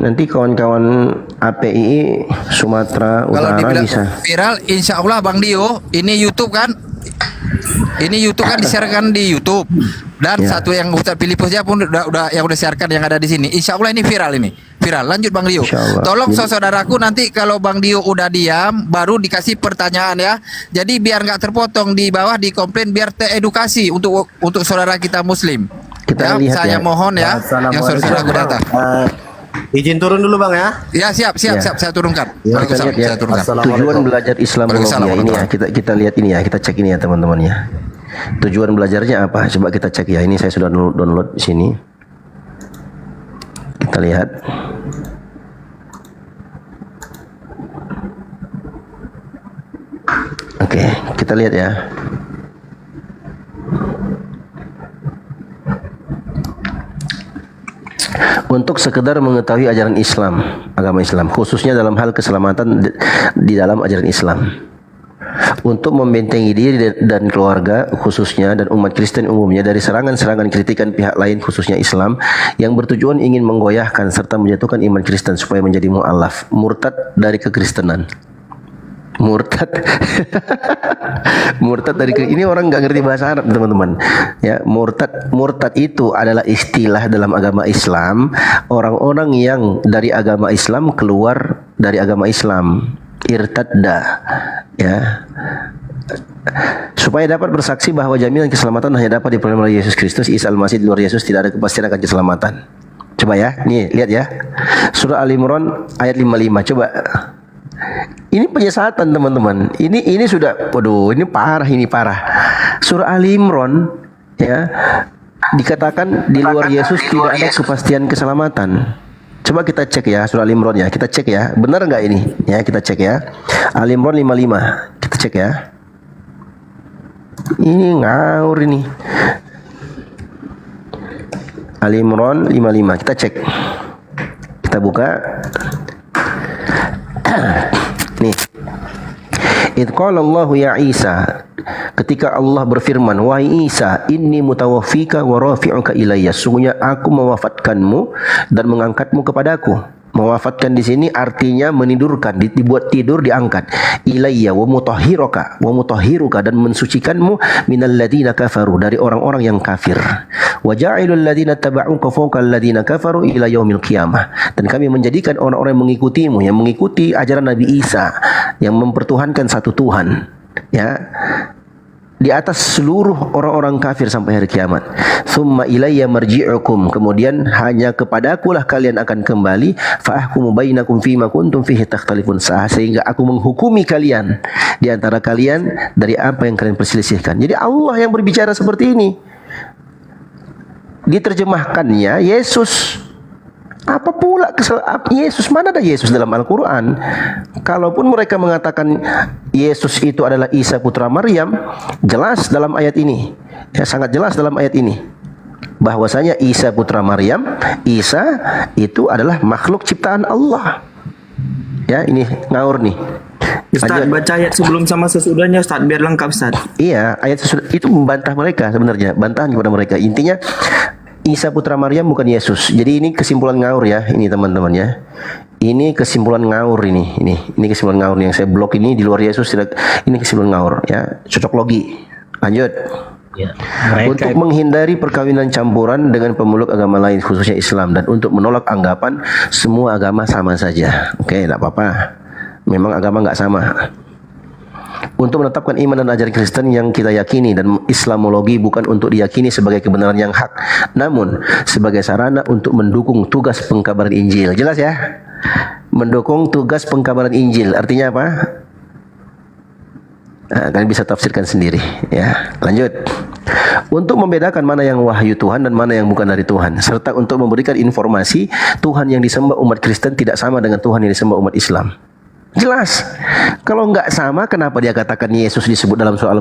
Nanti kawan-kawan API Sumatera Kalau Utara dibilang bisa. viral, insya Allah Bang Dio, ini YouTube kan? Ini YouTube kan disiarkan di YouTube. Dan satu yang Ustaz Filipus ya pun udah siarkan yang ada di sini. Insya Allah ini viral ini. Viral. Lanjut Bang Dio. Tolong saudaraku nanti kalau Bang Dio udah diam baru dikasih pertanyaan ya. Jadi biar nggak terpotong di bawah di komplain, biar teredukasi untuk saudara kita muslim. Kita lihat saya ya. mohon ya yang saudaraku datang. Izin turun dulu Bang ya. Ya siap saya turunkan. Kita lihat ya. Saya turunkan. Tujuan belajar Islamologi ya, ini ya. Kita lihat ini ya, kita cek ini ya teman-teman ya. Tujuan belajarnya apa? Coba kita cek ya. Ini saya sudah download di sini. Kita lihat. Oke, kita lihat ya. Untuk sekedar mengetahui ajaran Islam, agama Islam, khususnya dalam hal keselamatan di dalam ajaran Islam. Untuk membentengi diri dan keluarga khususnya dan umat Kristen umumnya dari serangan-serangan kritikan pihak lain khususnya Islam yang bertujuan ingin menggoyahkan serta menjatuhkan iman Kristen supaya menjadi mu'alaf, murtad dari kekristenan. Murtad dari ini orang nggak ngerti bahasa Arab teman-teman ya. Murtad itu adalah istilah dalam agama Islam, orang-orang yang dari agama Islam keluar dari agama Islam, irtadda ya, supaya dapat bersaksi bahwa jaminan keselamatan hanya dapat diperoleh melalui Yesus Kristus Isa Al-Masih. Di luar Yesus tidak ada kepastian akan keselamatan. Coba ya, nih lihat ya, surah Al Imran ayat 55. Coba Ini penyesatan teman-teman. Ini sudah, waduh, ini parah. Surah Ali Imran ya dikatakan di luar Yesus tidak ada kepastian keselamatan. Coba kita cek ya surah Ali Imran ya. Kita cek ya, benar nggak ini? Ya kita cek ya. Ali Imran 55. Kita cek ya. Ini ngawur ini. Ali Imran 55. Kita cek. Kita buka. Nih. Idh qala Allah ya Isa, ketika Allah berfirman, wahai Isa, inni mutawaffika wa rafi'uka ilayya, sungguhnya aku mewafatkanmu dan mengangkatmu kepadaku. Mewafatkan di sini artinya menidurkan, dibuat tidur, diangkat. Ilayya wa mutahhiruka dan mensucikanmu minal ladina kafaru, dari orang-orang yang kafir. Wa ja'ilul ladina taba'uka fawqa alladina kafaru ila yaumil qiyamah. Dan kami menjadikan orang-orang yang mengikutimu, yang mengikuti ajaran Nabi Isa, yang mempertuhankan satu Tuhan, ya, di atas seluruh orang-orang kafir sampai hari kiamat. Summa ilayya marji'ukum, kemudian hanya kepadakulah kalian akan kembali. Fa ahkumu bainakum fima kuntum fihi takhtalifun, sehingga aku menghukumi kalian di antara kalian dari apa yang kalian perselisihkan. Jadi Allah yang berbicara seperti ini. Diterjemahkannya Yesus. Apa pula Yesus? Mana ada Yesus dalam Al-Quran? Kalaupun mereka mengatakan Yesus itu adalah Isa putra Maryam, jelas dalam ayat ini, ya, sangat jelas dalam ayat ini, bahwasanya Isa putra Maryam, Isa itu adalah makhluk ciptaan Allah. Ya, ini ngawur nih. Ustaz, baca ayat sebelum sama sesudahnya Ustaz, biar lengkap Ustaz. Iya, ayat sesudah itu membantah mereka sebenarnya, bantahan kepada mereka. Intinya Isa putra Maryam bukan Yesus. Jadi ini kesimpulan ngawur ya, ini teman-teman ya. Ini kesimpulan ngawur ini kesimpulan ngawur yang saya blok ini di luar Yesus tidak. Ini kesimpulan ngawur ya, cocok logi. Lanjut. Ya, untuk menghindari perkawinan campuran dengan pemeluk agama lain khususnya Islam, dan untuk menolak anggapan semua agama sama saja. Oke, tidak apa-apa. Memang agama nggak sama. Untuk menetapkan iman dan ajaran Kristen yang kita yakini, dan Islamologi bukan untuk diyakini sebagai kebenaran yang hak, namun sebagai sarana untuk mendukung tugas pengkabaran Injil. Jelas ya? Mendukung tugas pengkabaran Injil artinya apa? Nah, kalian bisa tafsirkan sendiri ya. Lanjut. Untuk membedakan mana yang wahyu Tuhan dan mana yang bukan dari Tuhan, serta untuk memberikan informasi Tuhan yang disembah umat Kristen tidak sama dengan Tuhan yang disembah umat Islam. Jelas. Kalau nggak sama, kenapa dia katakan Yesus disebut dalam surah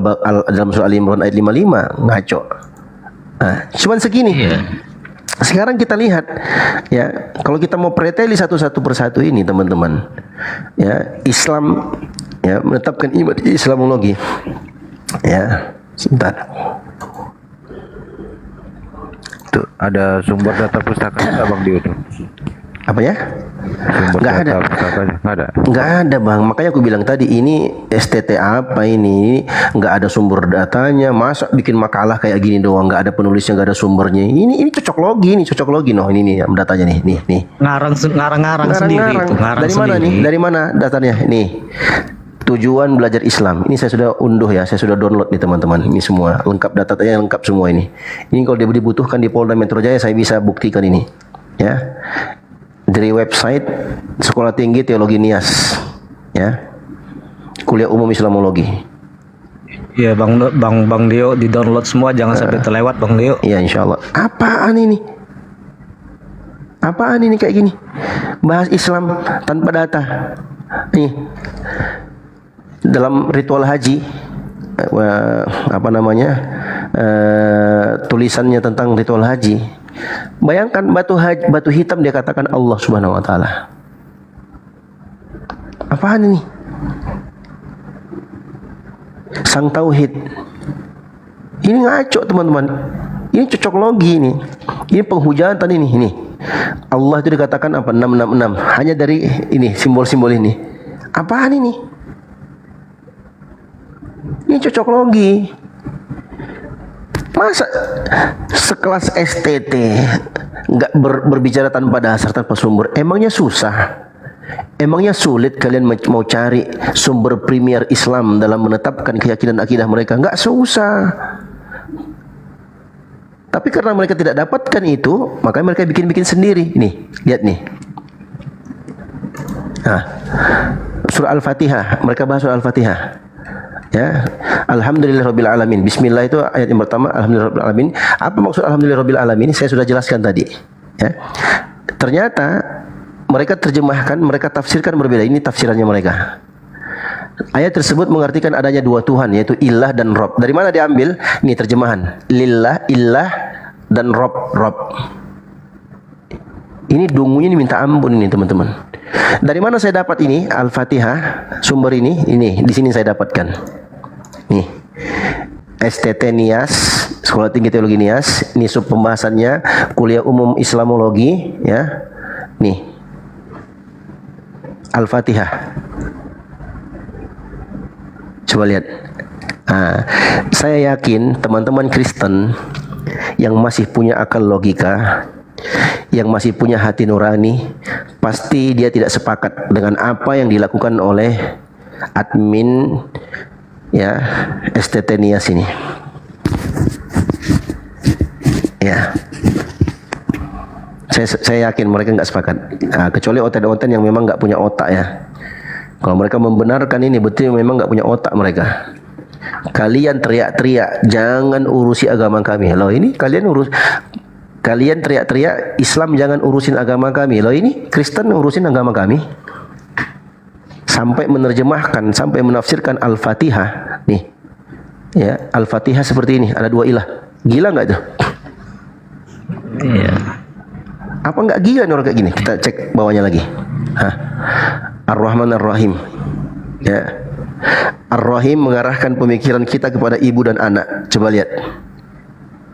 Al-Imran ayat 55? Ngaco. Nah, cuman segini. Sekarang kita lihat ya, kalau kita mau preteli satu-satu persatu ini teman-teman. Ya, Islam ya menetapkan iman Islamologi. Ya, sebentar. Tuh, ada sumber data pustakanya Bang Dio tuh. Apa ya? Nggak ada. Nggak ada bang. Makanya aku bilang tadi ini STT apa ini? Nggak ada sumber datanya. Masa bikin makalah kayak gini doang? Nggak ada penulisnya, nggak ada sumbernya. Ini cocok logi noh. Ini nih datanya nih. Ngarang sendiri itu. Dari mana nih? Dari mana datanya? Nih. Tujuan belajar Islam. Ini saya sudah unduh ya, saya sudah download nih teman-teman. Ini semua lengkap, datanya lengkap semua ini. Ini kalau dibutuhkan di Polda Metro Jaya saya bisa buktikan ini. Ya. Dari website Sekolah Tinggi Teologi Nias, ya, kuliah umum Islamologi. Iya Bang Dio, di download semua, jangan sampai terlewat Bang Dio. Iya insyaallah. Apaan ini kayak gini? Bahas Islam tanpa data. Nih dalam ritual haji, tulisannya tentang ritual haji. Bayangkan batu hitam dia katakan Allah Subhanahu wa taala. Apaan ini? Sang tauhid. Ini ngaco teman-teman. Ini cocok logi ini. Ini penghujatan ini. Allah itu dikatakan apa? 666. Hanya dari ini simbol-simbol ini. Apaan ini? Ini cocok logi. Masa sekelas STT nggak berbicara tanpa dasar, tanpa sumber? Emangnya susah? Emangnya sulit kalian mau cari sumber primer Islam dalam menetapkan keyakinan akidah mereka? Nggak susah. Tapi karena mereka tidak dapatkan itu, makanya mereka bikin sendiri. Nih, lihat nih. Nah, surah Al-Fatihah, mereka bahas surah Al-Fatihah. Ya, alhamdulillahirabbil alamin. Bismillah itu ayat yang pertama, alhamdulillahirabbil alamin. Apa maksud alhamdulillahirabbil alamin? Saya sudah jelaskan tadi. Ya. Ternyata mereka terjemahkan, mereka tafsirkan berbeda. Ini tafsirannya mereka. Ayat tersebut mengartikan adanya dua Tuhan, yaitu ilah dan Rob. Dari mana diambil? Ini terjemahan. Lillah, ilah, dan Rob, Rob. Ini dungunya ini minta ampun ini teman-teman. Dari mana saya dapat ini? Al-Fatihah, sumber ini di sini saya dapatkan. Nih, STT Nias, Sekolah Tinggi Teologi Nias. Ini sub pembahasannya, Kuliah Umum Islamologi, ya. Nih, Al-Fatihah. Coba lihat. Saya yakin teman-teman Kristen yang masih punya akal logika, yang masih punya hati nurani, pasti dia tidak sepakat dengan apa yang dilakukan oleh admin ya STT Nias ini. Ya, saya yakin mereka nggak sepakat. Kecuali oten-oten yang memang nggak punya otak ya. Kalau mereka membenarkan ini betul memang nggak punya otak mereka. Kalian teriak-teriak jangan urusi agama kami. Loh ini kalian teriak-teriak Islam jangan urusin agama kami. Loh ini Kristen urusin agama kami. Sampai menerjemahkan, sampai menafsirkan Al-Fatihah. Nih, ya Al-Fatihah seperti ini. Ada dua ilah. Gila nggak tuh? Iya. Apa nggak gila nih orang kayak gini? Kita cek bawahnya lagi. Ar-Rahman Ar-Rahim. Ya. Ar-Rahim mengarahkan pemikiran kita kepada ibu dan anak. Coba lihat.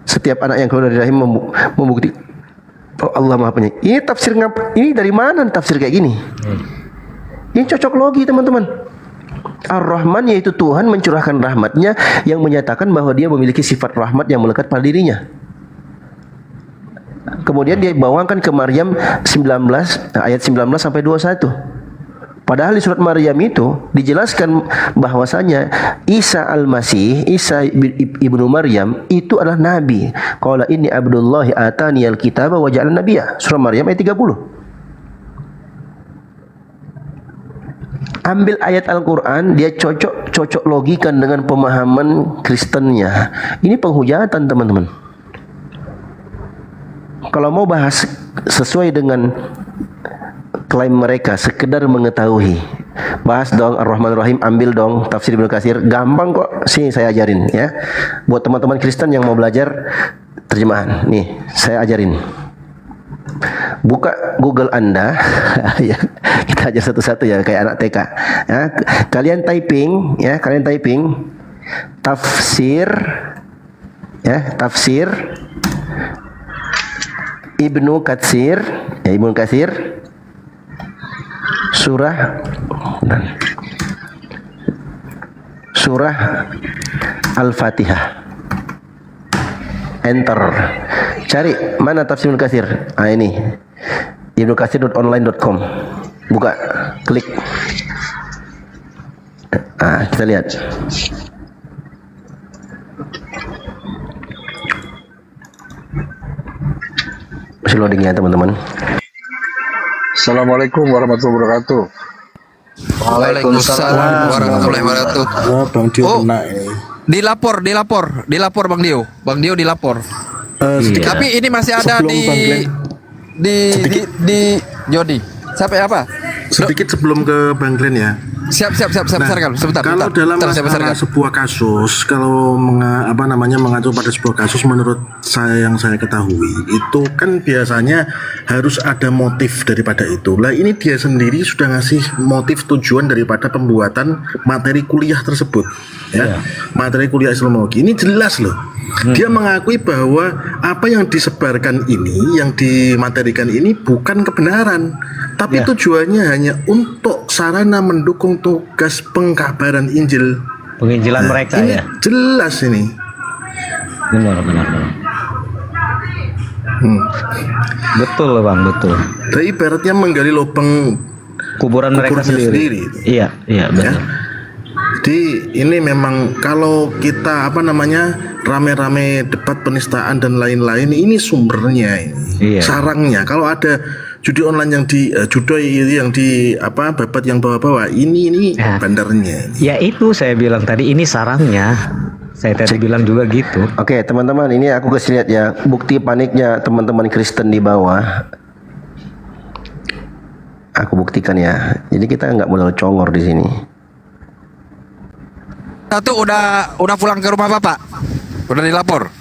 Setiap anak yang keluar dari rahim membukti oh Allah Maha Penyayang. Ini tafsir ini dari mana tafsir kayak gini? Ini cocok logi teman-teman. Ar-Rahman yaitu Tuhan mencurahkan rahmatnya yang menyatakan bahwa dia memiliki sifat rahmat yang melekat pada dirinya. Kemudian dia bawakan ke Maryam 19 ayat 19 sampai 21. Padahal di surat Maryam itu dijelaskan bahwasanya Isa Al-Masih, Isa ibnu Maryam itu adalah nabi. Qala inni abdullahi atani al-kitaba wa ja'alani nabiyya. Surah Maryam ayat 30. Ambil ayat Al-Quran, dia cocok logikan dengan pemahaman Kristennya. Ini penghujatan teman-teman. Kalau mau bahas sesuai dengan klaim mereka, sekedar mengetahui, bahas dong Ar-Rahman Ar-Rahim, ambil dong tafsir Ibnu Katsir, gampang kok. Sini saya ajarin ya. Buat teman-teman Kristen yang mau belajar terjemahan, nih saya ajarin. Buka Google Anda, ya kita ajar satu-satu ya kayak anak TK. Ya, kalian typing tafsir, ya tafsir Ibnu Katsir, ya Ibnu Katsir. Surah Al-Fatihah. Enter. Cari mana tafsir Ibnu Katsir. Ini ibnukatsir.online.com. Buka, klik. Kita lihat. Masih loading ya teman-teman. Assalamualaikum warahmatullahi wabarakatuh. Waalaikumsalam warahmatullahi wabarakatuh. Bang Dio kena Dilapor Bang Dio. Bang Dio dilapor. Tapi ini masih ada di Jody. Sampai apa? sedikit sebelum ke Bang Glenn ya. Siap. Sebentar. Kalau dalam masalah sebuah kasus, kalau mengacu pada sebuah kasus, menurut saya yang saya ketahui itu kan biasanya harus ada motif daripada itu. Lah ini dia sendiri sudah ngasih motif tujuan daripada pembuatan materi kuliah tersebut, ya. Materi kuliah Islamologi ini jelas loh. Dia mengakui bahwa apa yang disebarkan ini, yang dimaterikan ini bukan kebenaran, tapi tujuannya hanya untuk sarana mendukung tugas pengkabaran Injil. Penginjilan mereka ini ya. Jelas ini. Benar. Betul Bang, betul. Jadi ibaratnya menggali lubang kuburan mereka sendiri. Iya, benar. Jadi ini memang kalau kita rame-rame debat penistaan dan lain-lain, ini sumbernya ini, sarangnya. Kalau ada judi online yang di judo itu yang di apa babat yang bawa-bawa ini bandarnya. Ya itu saya bilang tadi, ini sarangnya. Saya tadi bilang juga gitu. Oke, teman-teman, ini aku kasih lihat ya bukti paniknya teman-teman Kristen di bawah. Aku buktikan ya. Jadi kita nggak boleh congor di sini. Satu udah pulang ke rumah Bapak. Udah dilapor.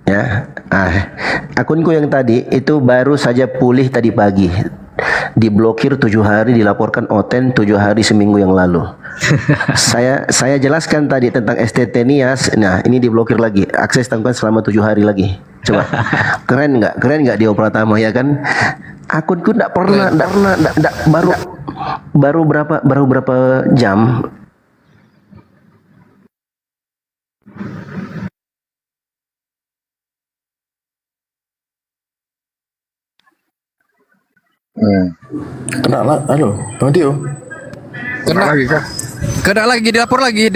Ya, akunku yang tadi itu baru saja pulih tadi pagi. Diblokir 7 hari, dilaporkan Oten 7 hari seminggu yang lalu. saya jelaskan tadi tentang STT Nias. Nah, ini diblokir lagi. Akses tanggungan selama 7 hari lagi. Coba, keren nggak Dio Pratama ya kan? Akunku baru berapa jam. Kena lah, halo, Bang Dio. Kena lagi, dilapor lagi.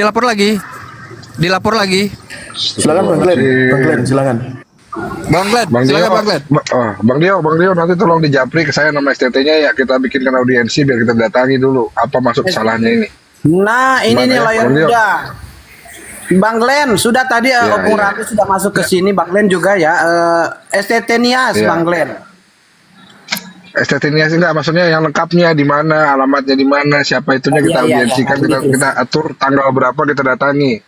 Silakan Bang Glenn, silakan. Bang Glenn. Bang Dio nanti tolong dijapri ke saya nama STT-nya ya, kita bikinkan audiensi biar kita datangi dulu apa masuk kesalahannya ini. Nah, ini nih layar Bang Dio. muda. Bang Glenn, sudah tadi Opung Ratu sudah masuk ke sini, Bang Glenn juga ya. STT Nias, Bang Glenn. STT Nias enggak, maksudnya yang lengkapnya di mana, alamatnya di mana, siapa itunya kita audiensikan, kita atur tanggal berapa kita datangi.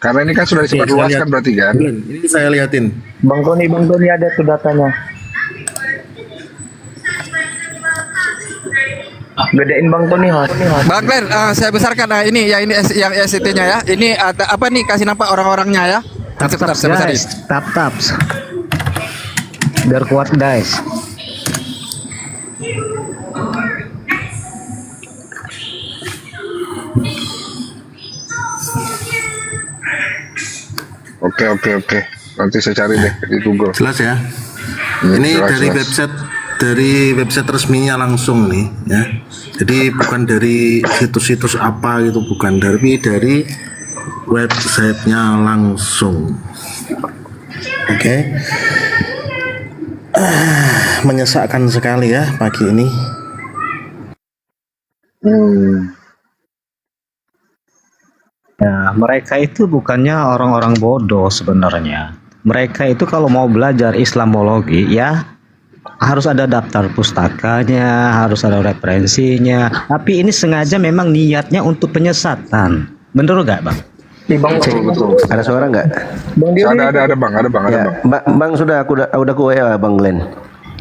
Karena ini kan sudah disebarluaskan berarti kan. Ini saya liatin. Bang Tony ada tuh datanya. Gedein Bang Tony. Bang Glenn, saya besarkan ini ya, ini yang SCT-nya ya. Ini ada apa nih, kasih nampak orang-orangnya ya. Tap guys, tap. Biar kuat guys. Oke. Nanti saya cari deh di Google. Jelas ya. Ini jelas, dari website resminya langsung nih ya. Jadi bukan dari situs-situs apa gitu, bukan, tapi dari websitenya langsung. Oke. Menyesakkan sekali ya pagi ini. Ya, mereka itu bukannya orang-orang bodoh sebenarnya. Mereka itu kalau mau belajar Islamologi ya harus ada daftar pustakanya, harus ada referensinya. Tapi ini sengaja memang niatnya untuk penyesatan. Bener nggak, Bang? Betul. Ada suara nggak? Ada bang. Bang sudah aku WA Bang Glenn.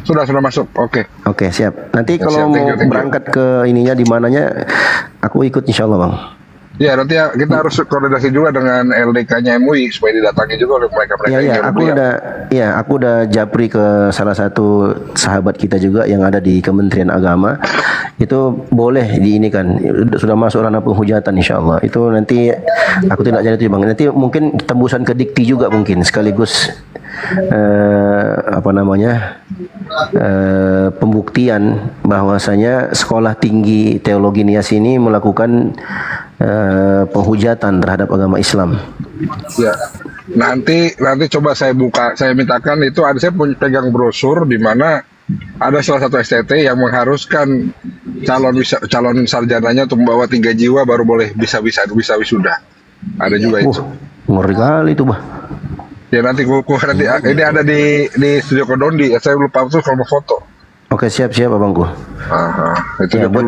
Sudah masuk. Oke, siap. Nanti Ya, kalau siap, mau thank you. berangkat ke ininya di mananya, aku ikut insya Allah Bang. Ya nanti kita harus koordinasi juga dengan LDK-nya MUI supaya didatangi juga oleh mereka Iya, aku udah japri ke salah satu sahabat kita juga yang ada di Kementerian Agama. Itu boleh diinikan, sudah masuk ranah penghujatan insya Allah. Itu nanti aku tidak jadi itu Bang. Nanti mungkin tembusan ke Dikti juga mungkin sekaligus pembuktian bahwasanya Sekolah Tinggi Teologi Nias ini melakukan penghujatan terhadap agama Islam. Ya, nanti coba saya mintakan itu saya pegang brosur di mana ada salah satu STT yang mengharuskan calon sarjananya untuk membawa 3 jiwa baru boleh bisa wisuda. Ada juga itu. Ngeri kali itu bah. Ya nanti ini ada di Studio Kodondi. Saya lupa tuh kalau mau foto. Oke, siap abangku. Itu Ya, buat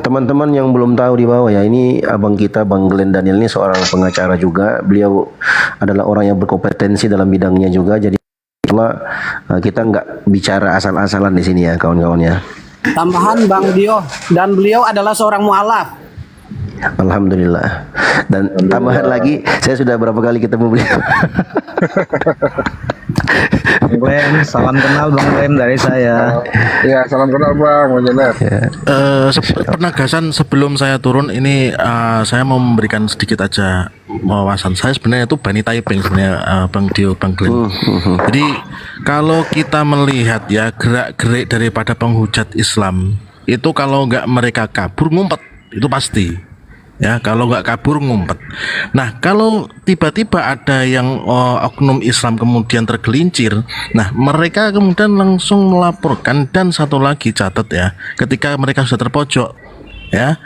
teman-teman yang belum tahu di bawah ya, ini abang kita Bang Glenn Daniel ini seorang pengacara juga. Beliau adalah orang yang berkompetensi dalam bidangnya juga. Jadi kita nggak bicara asal-asalan di sini ya kawan-kawan ya. Tambahan Bang Dio, dan beliau adalah seorang mualaf. Alhamdulillah. Dan tambahan lagi, saya sudah berapa kali ketemu beliau. Bang Glenn, salam kenal Bang Glenn dari saya. Ya, salam kenal Bang Mojener. Penegasan sebelum saya turun ini, saya mau memberikan sedikit aja wawasan. Saya sebenarnya itu Bani Taiping sebenarnya, Bang Dio, Bang Glenn. Jadi kalau kita melihat ya gerak-gerik daripada penghujat Islam itu, kalau nggak mereka kabur ngumpet itu pasti. Ya, kalau nggak kabur ngumpet. Nah, kalau tiba-tiba ada yang oknum Islam kemudian tergelincir, nah mereka kemudian langsung melaporkan. Dan satu lagi catat ya, ketika mereka sudah terpojok, ya,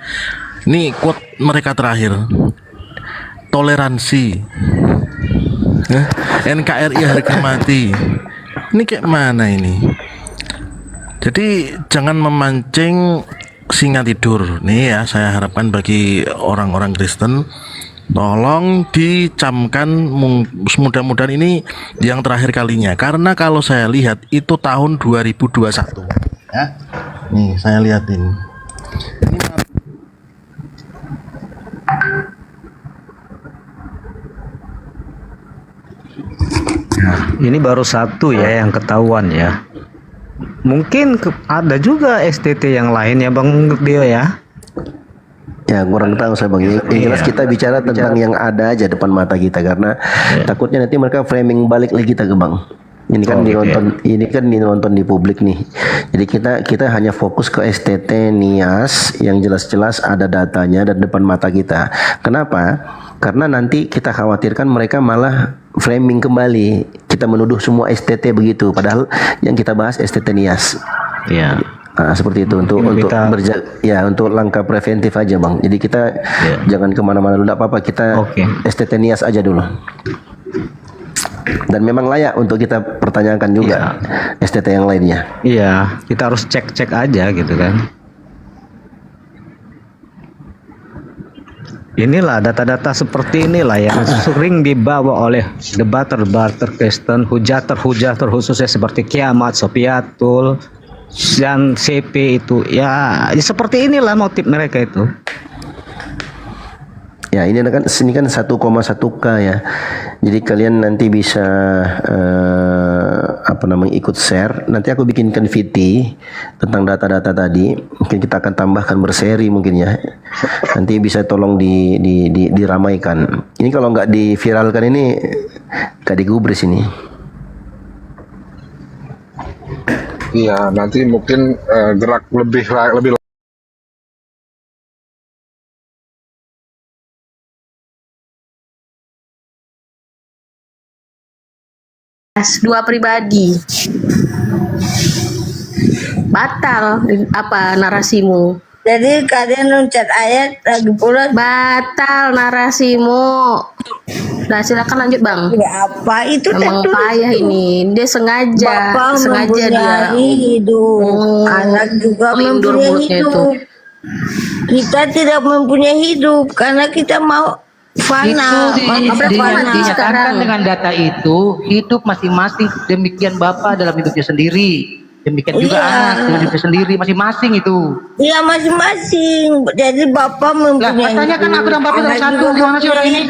ini quote mereka terakhir, toleransi, NKRI harga mati. Ini kayak mana ini? Jadi jangan memancing singa tidur nih ya. Saya harapkan bagi orang-orang Kristen, tolong dicamkan, mudah-mudahan ini yang terakhir kalinya, karena kalau saya lihat itu tahun 2021 ya. Nih saya lihatin Ini baru satu ya yang ketahuan ya. Mungkin ada juga STT yang lain ya Bang Dio ya. Ya kurang tahu saya Bang. Yang jelas kita bicara tentang yang ada aja depan mata kita, karena takutnya nanti mereka framing balik lagi kita ke Bang. Ini kan ini kan dinonton di publik nih. Jadi kita hanya fokus ke STT Nias yang jelas-jelas ada datanya dan depan mata kita. Kenapa? Karena nanti kita khawatirkan mereka malah framing kembali. Kita menuduh semua STT begitu, padahal yang kita bahas STT Nias. Iya. Nah, seperti itu untuk untuk langkah preventif aja Bang. Jadi kita jangan kemana-mana dulu, apa-apa, kita STT Nias aja dulu. Dan memang layak untuk kita pertanyakan juga STT yang lainnya. Iya, kita harus cek-cek aja gitu kan. Inilah data-data seperti inilah yang sering dibawa oleh debater-debater Kristen, hujater khususnya seperti Kiamat, Sofiatul, dan CP itu. Ya, seperti inilah motif mereka itu. Ya, ini kan 1,1K ya. Jadi kalian nanti bisa ikut share. Nanti aku bikinkan VT tentang data-data tadi. Mungkin kita akan tambahkan berseri mungkin ya. Nanti bisa tolong diramaikan. Ini kalau nggak diviralkan ini nggak digubris ini. Iya, nanti mungkin gerak lebih dua pribadi. Batal apa narasimu? Jadi kalian loncat ayat lagi pula batal narasimu. Nah, silakan lanjut Bang. Ya, apa itu emang payah ini. Dia sengaja dia hidup. Anak juga mempunyai hidup. Kita tidak mempunyai hidup karena kita mau fana. Dinyatakan dengan data itu hidup masing-masing, demikian Bapak dalam hidupnya sendiri, demikian juga anak dalam hidupnya sendiri, masing-masing itu. Iya, masing-masing. Jadi Bapak mempunyai katanya kan aku dan Bapak dalam satu. Gimana sih orang ini?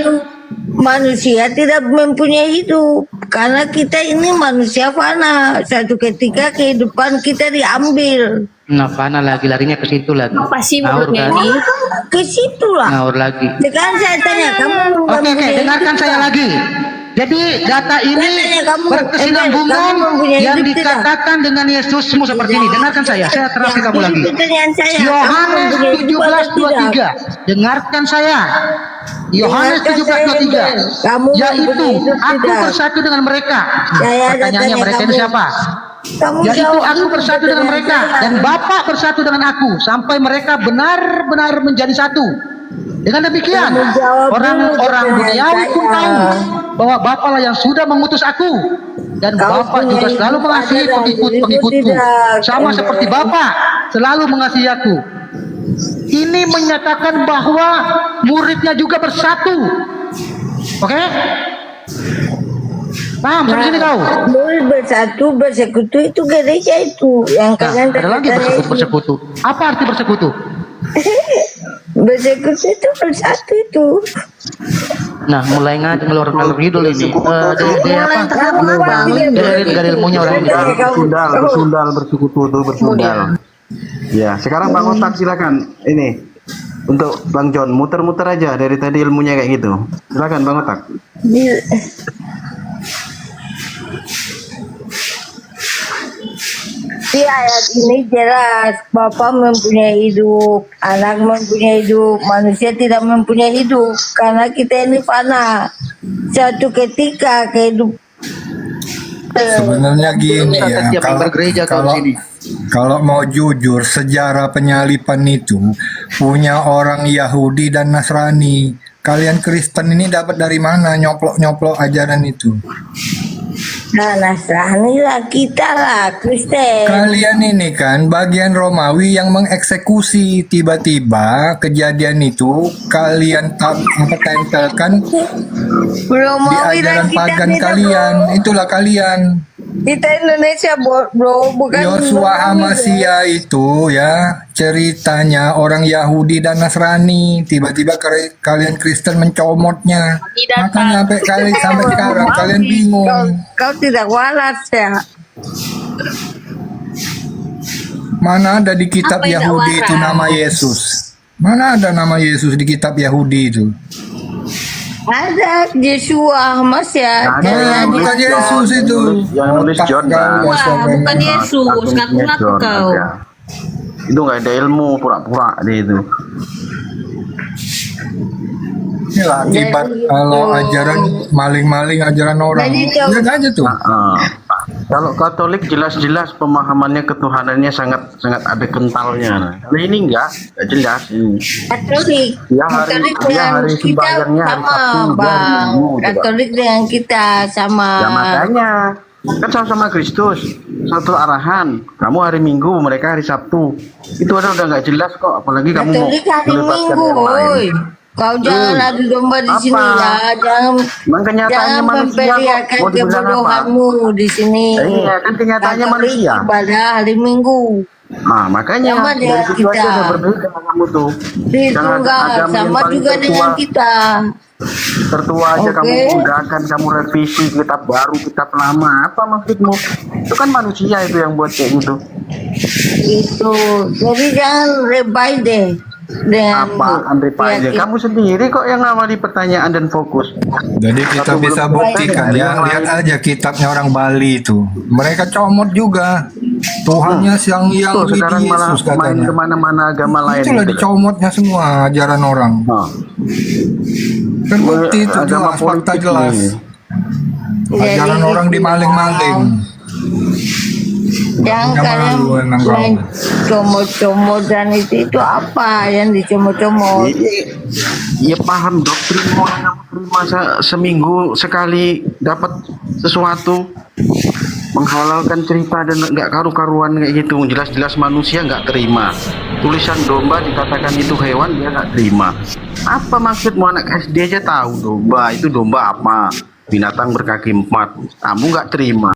Manusia tidak mempunyai hidup karena kita ini manusia fana. Satu ketika kehidupan kita diambil. Nah, fana lagi, larinya ke situ lagi. Apa sih menurutnya ini? Ke situ lah. Ngawur lagi. Sekarang saya tanya kamu. Oke, dengarkan saya lagi. Jadi data ini berkesinambungan yang dikatakan dengan Yesusmu seperti ini. Dengarkan saya terangkan kamu lagi. Yohanes 17:23. Dengarkan saya. Yohanes 17:23. Yaitu aku bersatu dengan mereka. Pertanyaannya, mereka itu siapa? Yaitu aku bersatu dengan mereka dan Bapa bersatu dengan aku sampai mereka benar-benar menjadi satu. Dengan demikian orang-orang duniawi pun tahu bahwa Bapa lah yang sudah mengutus aku dan Bapa juga selalu mengasihi pengikut-pengikutku sama seperti Bapa selalu mengasihi aku. Ini menyatakan bahwa muridnya juga bersatu. Oke? Paham sampai sini kau? Murid bersatu, bersekutu itu gereja itu yang kalian ada lagi bersekutu. Apa arti bersekutu? Bersekutu itu bersatu itu. Nah, mulai ngelor ngidul ini. Dari ilmunya orang ini. Bersundal, bersekutu itu bersundal. Ya, sekarang Bang Otak silakan. Ini untuk Bang John muter-muter aja dari tadi ilmunya kayak gitu. Silakan Bang Otak. Di ayat ini jelas, Bapa mempunyai hidup, anak mempunyai hidup, manusia tidak mempunyai hidup. Karena kita ini fana. Suatu ketika kehidupan. Sebenarnya gini ya, kalau mau jujur, sejarah penyalipan itu punya orang Yahudi dan Nasrani. Kalian Kristen ini dapat dari mana nyoplok-nyoplok ajaran itu? Nah, Nasrani lah, kita lah, Kristen. Kalian ini kan bagian Romawi yang mengeksekusi. Tiba-tiba kejadian itu kalian tempelkan di ajaran pagan kalian. Itulah kalian. Kita Indonesia, bro, bukan Yosua Amasia itu ya ceritanya orang Yahudi dan Nasrani. Tiba-tiba kalian Kristen mencomotnya. Makanya sampai sekarang kalian bingung. Kau tidak waras ya. Mana ada di kitab Yahudi itu nama Yesus? Mana ada nama Yesus di kitab Yahudi itu? Ada Yesua, Mas ya. Nah, bukan Yesus itu. Yang nulis John kan. Bukan Yesus, ngaku-ngaku kau. Itu nggak ada ilmu, pura-pura dia itu. Inilah akibat kalau ajaran maling-maling ajaran orang. Lihat aja tuh. Kalau Katolik jelas-jelas pemahamannya ketuhanannya sangat ada kentalnya. Kalau ini enggak jelas ini. Katolik. Dia hari sembahyangnya hari Sabtu, dia hari Minggu. Katolik dengan kita sama. Ya makanya kan sama-sama Kristus, satu arahan. Kamu hari Minggu, mereka hari Sabtu. Itu udah nggak jelas kok. Apalagi kamu mau Katolik hari melibatkan Minggu, yang lain. woi. Kau jangan adu domba di sini ya, jangan memperlihatkan kebodohanmu di sini. Iya, kan kenyataannya manusia. Ibadah hari Minggu. Nah, makanya Sama dari dengan situ aja kita. udah berbeda sama kamu tuh. Di tunggal sama juga dengan kita. Tertua aja kamu gunakan, kamu revisi kitab baru, kitab lama. Apa maksudmu? Itu kan manusia itu yang buat kayak gitu. Itu. Jadi jangan lebay deh. Apa Andre Panja? Kamu sendiri kok yang ngamali pertanyaan dan fokus. Jadi kita bisa buktikan ya, lihat aja kitabnya orang Bali itu. Mereka comot juga. Tuhannya Sang Hyang Widi Sekarang malah Yesus main katanya. kemana-mana agama lain. Itulah dicomotnya semua ajaran orang. Terbukti itu jelas, fakta jelas. Ajaran orang dimaling-maling. Yang kalian main comot-comot dan itu apa yang dicomot-comot? Ya paham doktrin orang yang terima seminggu sekali dapat sesuatu, menghalalkan cerita dan nggak karu-karuan kayak gitu. Jelas-jelas manusia nggak terima. Tulisan domba dikatakan itu hewan, dia nggak terima. Apa maksudmu? Anak SD aja tahu domba itu domba apa? Binatang berkaki 4. Kamu nggak terima.